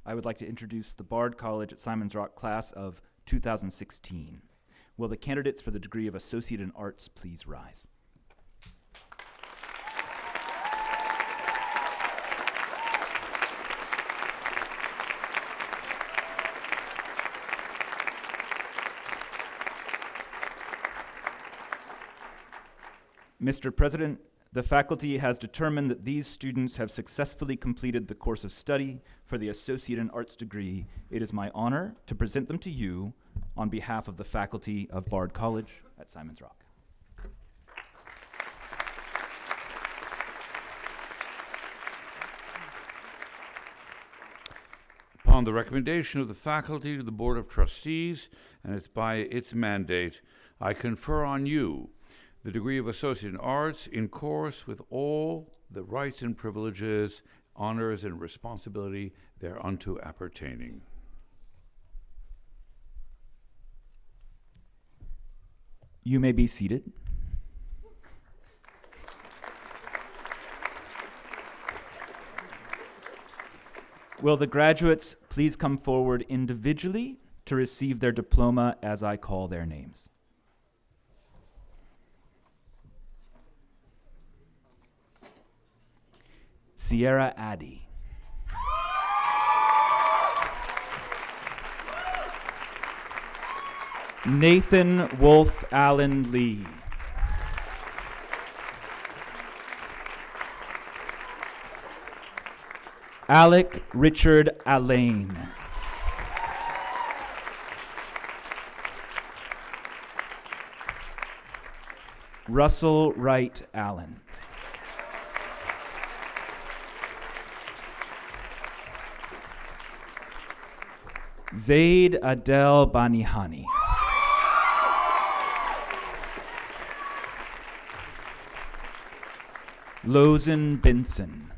I would like to introduce the Bard College at Simon's Rock class of 2016. Will the candidates for the degree of Associate in Arts please rise? Mr. President, the faculty has determined that these students have successfully completed the course of study for the Associate in Arts degree. It is my honor to present them to you on behalf of the faculty of Bard College at Simon's Rock. Upon the recommendation of the faculty to the Board of Trustees, and it's by its mandate, I confer on you the degree of Associate in Arts in course with all the rights and privileges, honors, and responsibility thereunto appertaining. You may be seated. Will the graduates please come forward individually to receive their diploma as I call their names? Sierra Addy. Nathan Wolf Allen Lee. Alec Richard Allain. Russell Wright Allen. Zaid Adel Banihani. Lozen Benson.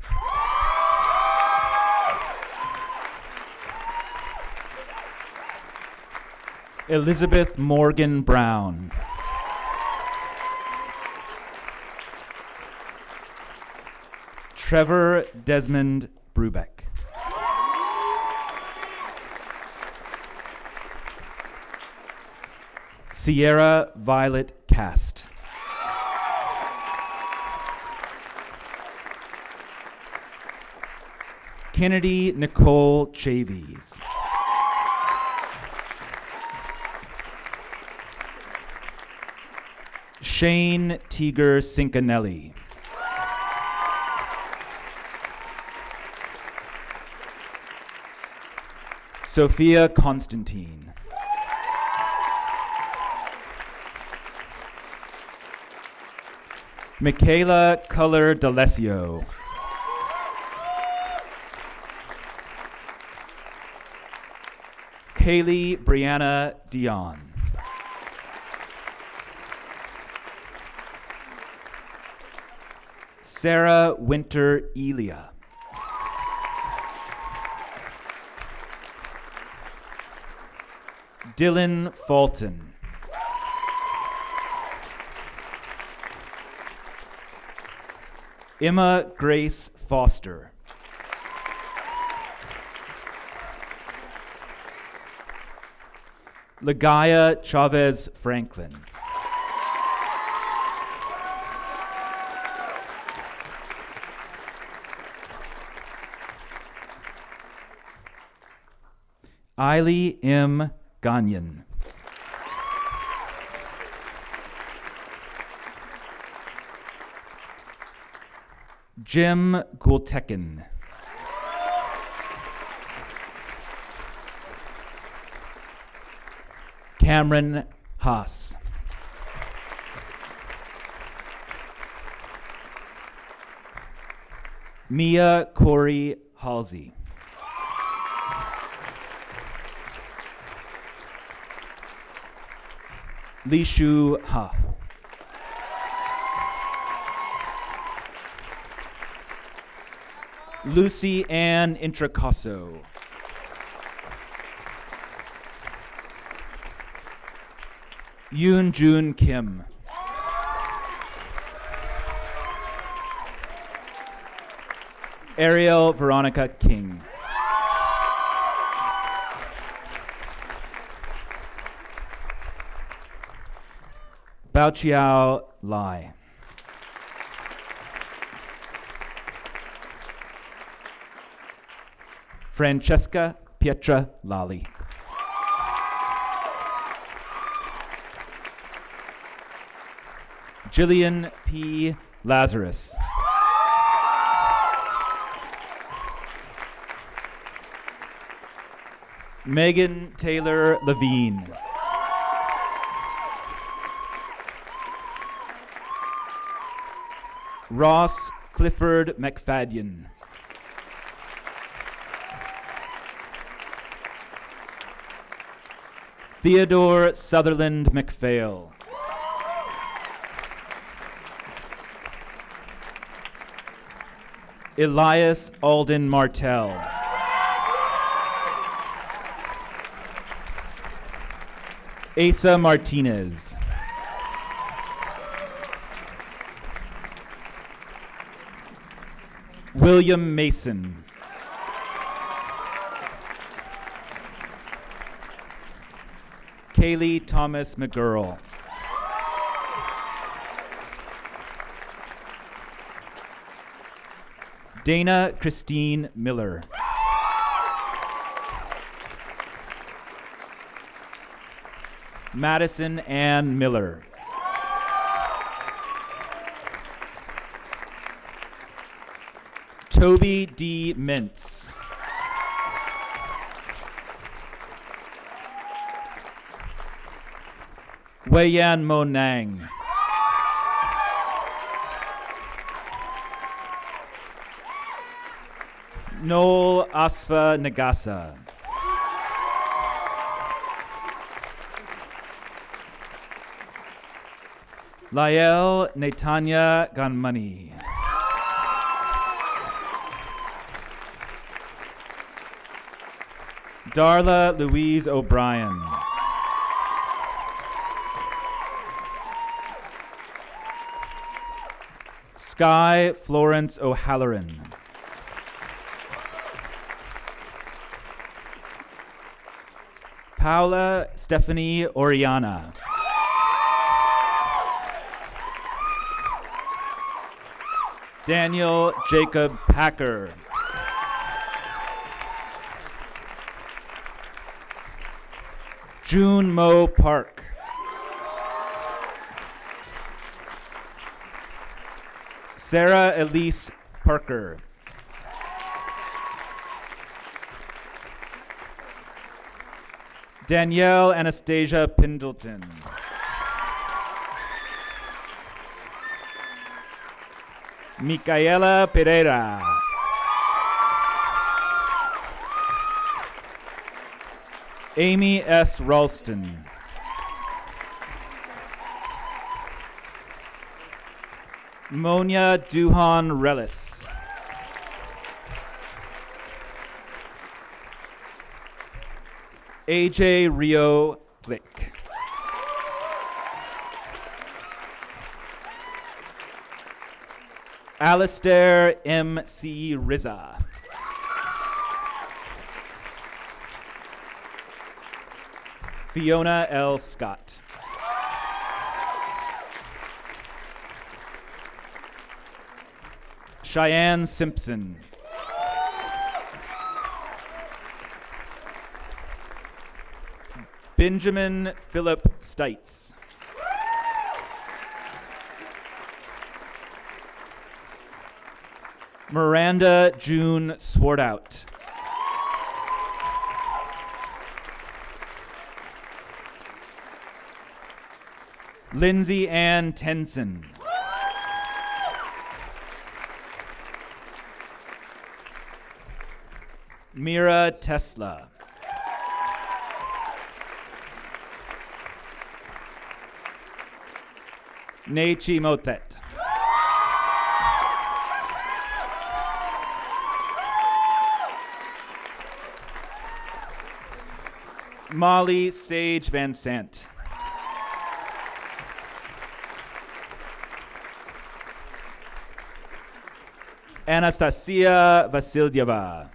Elizabeth Morgan Brown. Trevor Desmond Brubeck. Sierra Violet Cast. Kennedy Nicole Chavies. Shane Tiger Cincanelli. Sophia Constantine. Michaela Culler D'Alessio. Haley Brianna Dion. Sarah Winter Elia. Dylan Fulton. Emma Grace Foster. Ligaya Chavez Franklin. Eiley M. Gagnon. Jim Gultekin. Cameron Haas. Mia Corey Halsey. Li Shu Ha. Lucy Ann Intracoso. Yoon Jun Kim. Ariel Veronica King. Bao Chiao Lai. Francesca Pietra Lali. Jillian P. Lazarus. Megan Taylor Levine. Ross Clifford McFadden. Theodore Sutherland McPhail. Elias Alden Martell. Asa Martinez. William Mason. Kaylee Thomas McGurl. Dana Christine Miller. Madison Ann Miller. Toby D. Mintz. Weiyan Mo Nang. Noel Asfa Nagasa. Lael Netanya Ganmani. Darla Louise O'Brien. Sky Florence O'Halloran. Paula Stephanie Oriana. Daniel Jacob Packer. June Mo Park. Sarah Elise Parker. Danielle Anastasia Pendleton. Micaela Pereira. Amy S. Ralston. Monia Duhan Relis. AJ Rio Glick. Alistair M.C. Rizza. Fiona L. Scott. Cheyenne Simpson. Benjamin Philip Stites. Miranda June Swartout. Lindsay Ann Tenson. Mira Tesla. Nechi Motet. Molly Sage Van Sant. Anastasia Vasilyeva.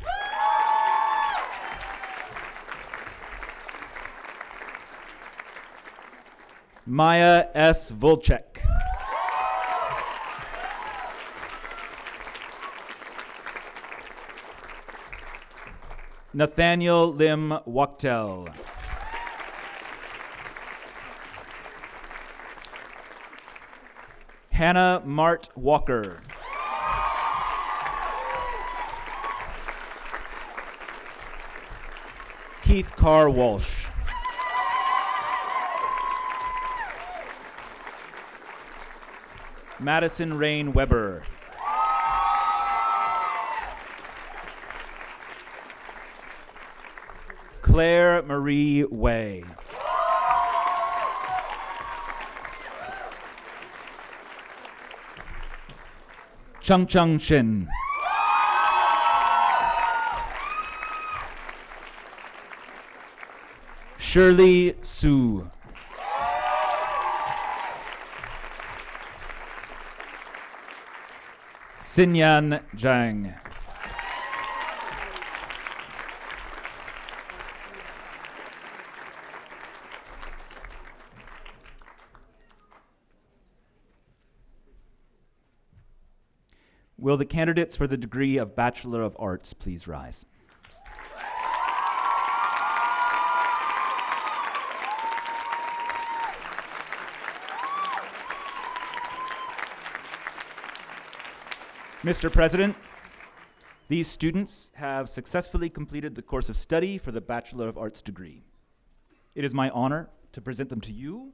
Maya S. Volchek. Nathaniel Lim Wachtel. Hannah Mart Walker. Keith Carr Walsh. Madison Rain Weber. Claire Marie Way. Chung Chung Shin. Shirley Sue. Sinyan Zhang. Will the candidates for the degree of Bachelor of Arts please rise? Mr. President, these students have successfully completed the course of study for the Bachelor of Arts degree. It is my honor to present them to you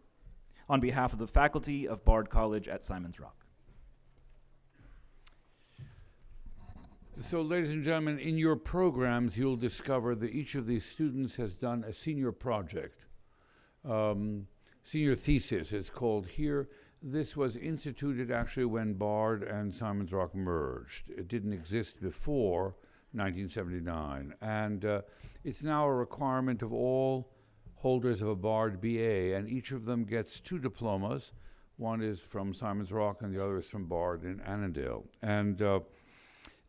on behalf of the faculty of Bard College at Simon's Rock. So, ladies and gentlemen, in your programs, you'll discover that each of these students has done a senior project, senior thesis, it's called here. This was instituted actually when Bard and Simon's Rock merged. It didn't exist before 1979, and it's now a requirement of all holders of a Bard BA, and each of them gets 2 diplomas. One is from Simon's Rock, and the other is from Bard in Annandale. And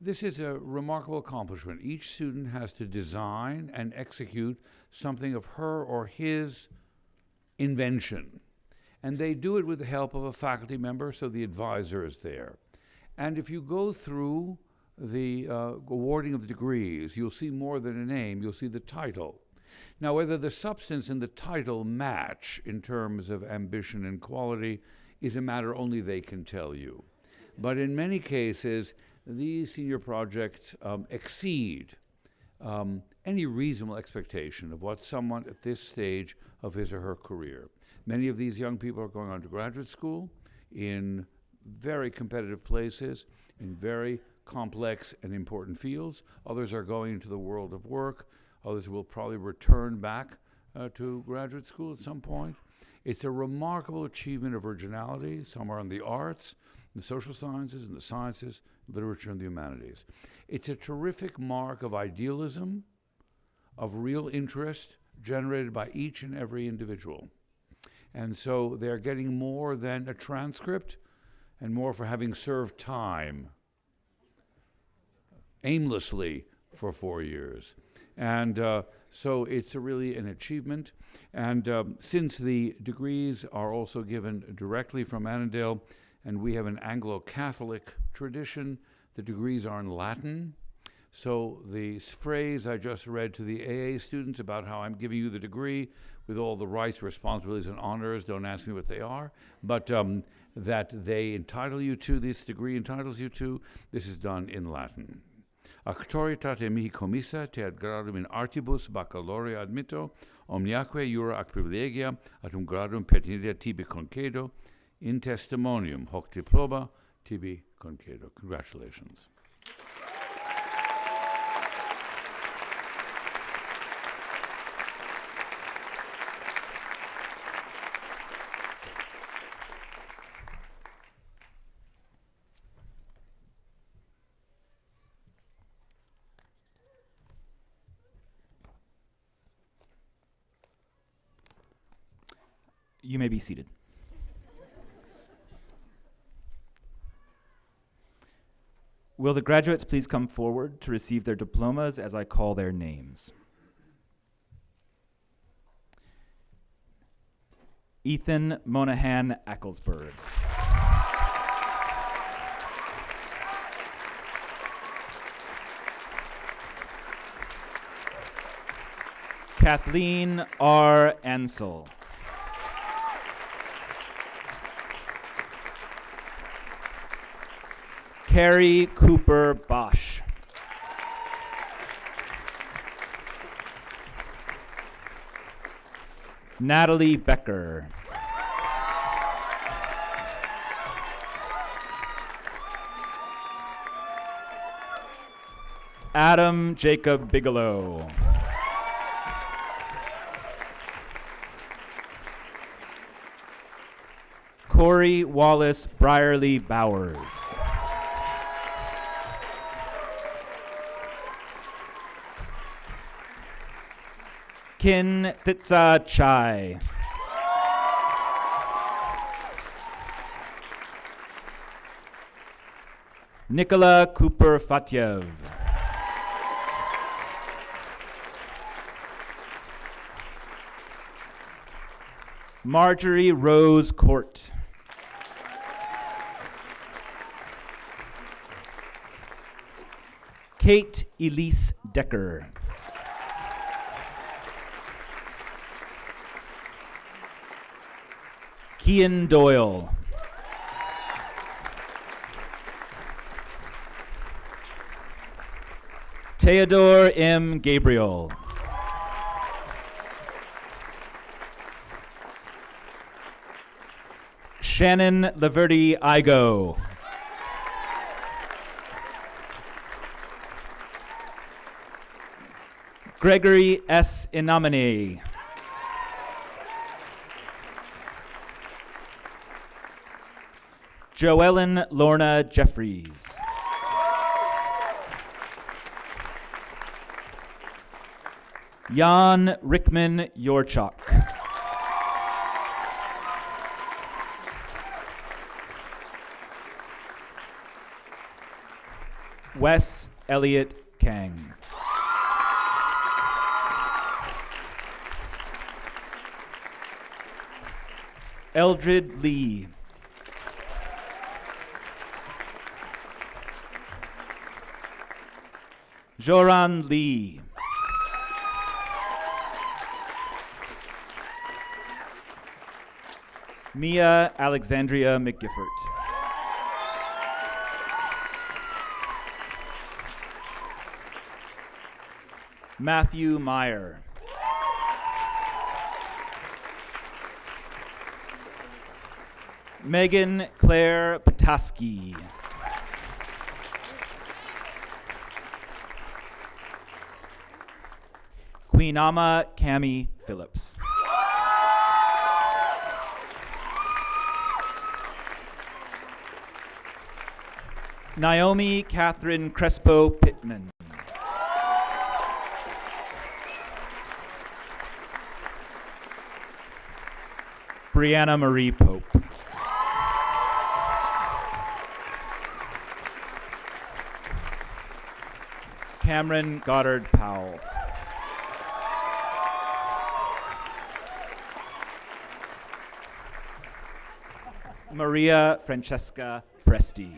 this is a remarkable accomplishment. Each student has to design and execute something of her or his invention. And they do it with the help of a faculty member, so the advisor is there. And if you go through the awarding of the degrees, you'll see more than a name, you'll see the title. Now, whether the substance and the title match in terms of ambition and quality is a matter only they can tell you. But in many cases, these senior projects exceed any reasonable expectation of what someone at this stage of his or her career. Many of these young people are going on to graduate school in very competitive places, in very complex and important fields. Others are going into the world of work. Others will probably return back to graduate school at some point. It's a remarkable achievement of originality. Some are in the arts, in the social sciences, in the sciences, literature, and the humanities. It's a terrific mark of idealism, of real interest generated by each and every individual. And so they're getting more than a transcript and more for having served time aimlessly for 4 years. And so it's really an achievement. And since the degrees are also given directly from Annandale, and we have an Anglo-Catholic tradition, the degrees are in Latin. So the phrase I just read to the AA students about how I'm giving you the degree with all the rights, responsibilities, and honors, don't ask me what they are, but that they entitle you to, this degree entitles you to, this is done in Latin. Actoritate mihi commissa te ad gradum in artibus baccalaurea admitto, omniaque jura ac privilegia ad gradum pertinere tibi concedo, in testimonium hoc diploma tibi concedo. Congratulations. You may be seated. Will the graduates please come forward to receive their diplomas as I call their names? Ethan Monahan Ecclesburg. Kathleen R. Ansel. Carrie Cooper Bosch. Natalie Becker. Adam Jacob Bigelow. Corey Wallace Brierly Bowers. Kin Thitsa Chai. Nicola Cooper Fatyev. Marjorie Rose Court. Kate Elise Decker. Kian Doyle. Theodore M. Gabriel. Shannon Laverty Igo. Gregory S. Inamine. Joellen Lorna Jeffries. Jan Rickman Yorchuk. Wes Elliott Kang. Eldred Lee. Joran Lee. Mia Alexandria McGiffert. Matthew Meyer. Megan Claire Petoskey. Queenama Cami Phillips. Naomi Catherine Crespo Pittman. Brianna Marie Pope. Cameron Goddard Powell. Maria Francesca Presti.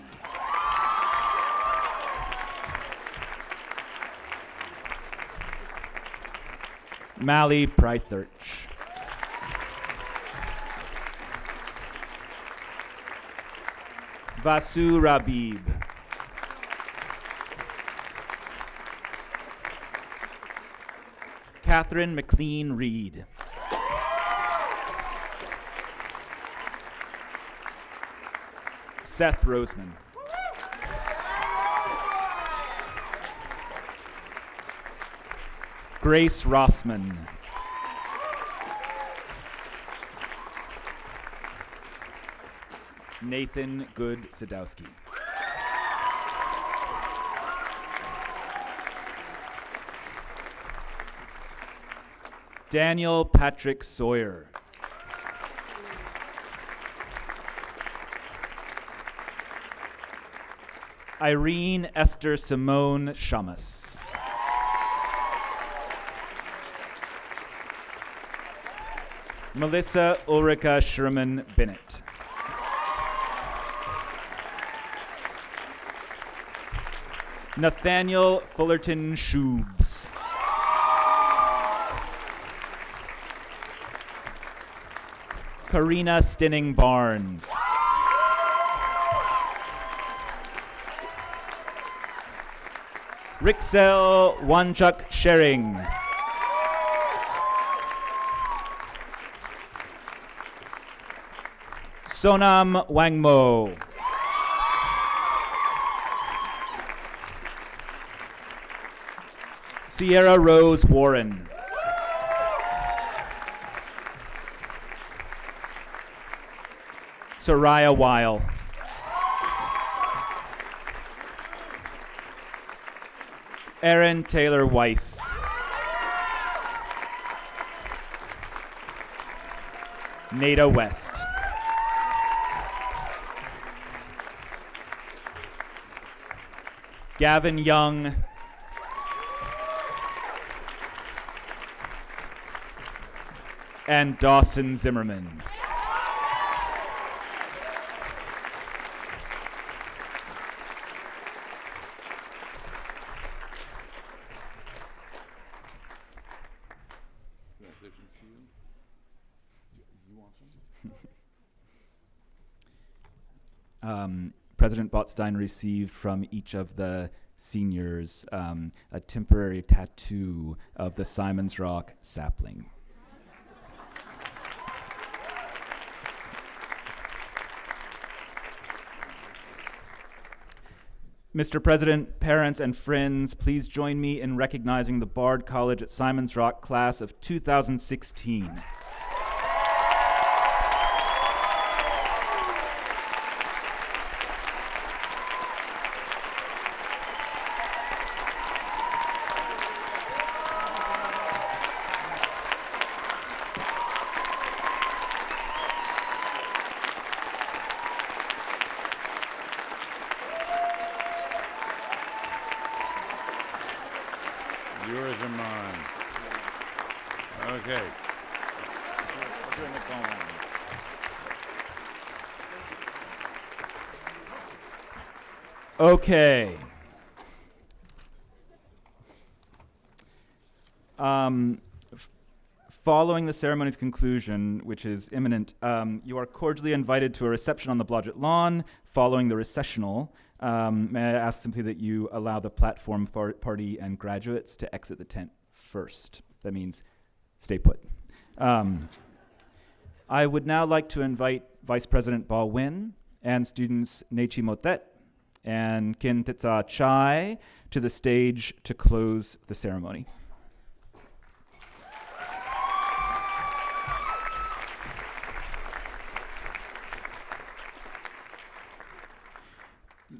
Mally Prythurch. Vasu Rabib. Catherine McLean Reed. Seth Roseman. Grace Rossman. Nathan Good Sadowski. Daniel Patrick Sawyer. Irene Esther Simone Shamus. Melissa Ulrika Sherman Bennett. Nathaniel Fullerton Shubes. Karina Stinning Barnes. Rixel Wanchuk Shering. Sonam Wangmo. Sierra Rose Warren. Soraya Weil. Erin Taylor Weiss. Nada West. Gavin Young. And Dawson Zimmerman. President Botstein received from each of the seniors a temporary tattoo of the Simon's Rock sapling. Mr. President, parents, and friends, please join me in recognizing the Bard College at Simon's Rock class of 2016. Yours and mine. Okay. Okay. Following the ceremony's conclusion, which is imminent, you are cordially invited to a reception on the Blodgett lawn. Following the recessional, may I ask simply that you allow the platform party and graduates to exit the tent first. That means stay put. I would now like to invite Vice President Ba Win and students Nechi Motet and Kin Titsa Chai to the stage to close the ceremony.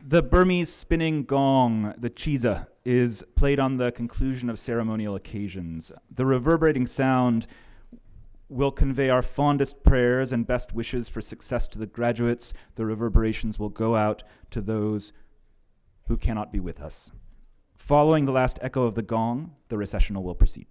The Burmese spinning gong, the chiza, is played on the conclusion of ceremonial occasions. The reverberating sound will convey our fondest prayers and best wishes for success to the graduates. The reverberations will go out to those who cannot be with us. Following the last echo of the gong, the recessional will proceed.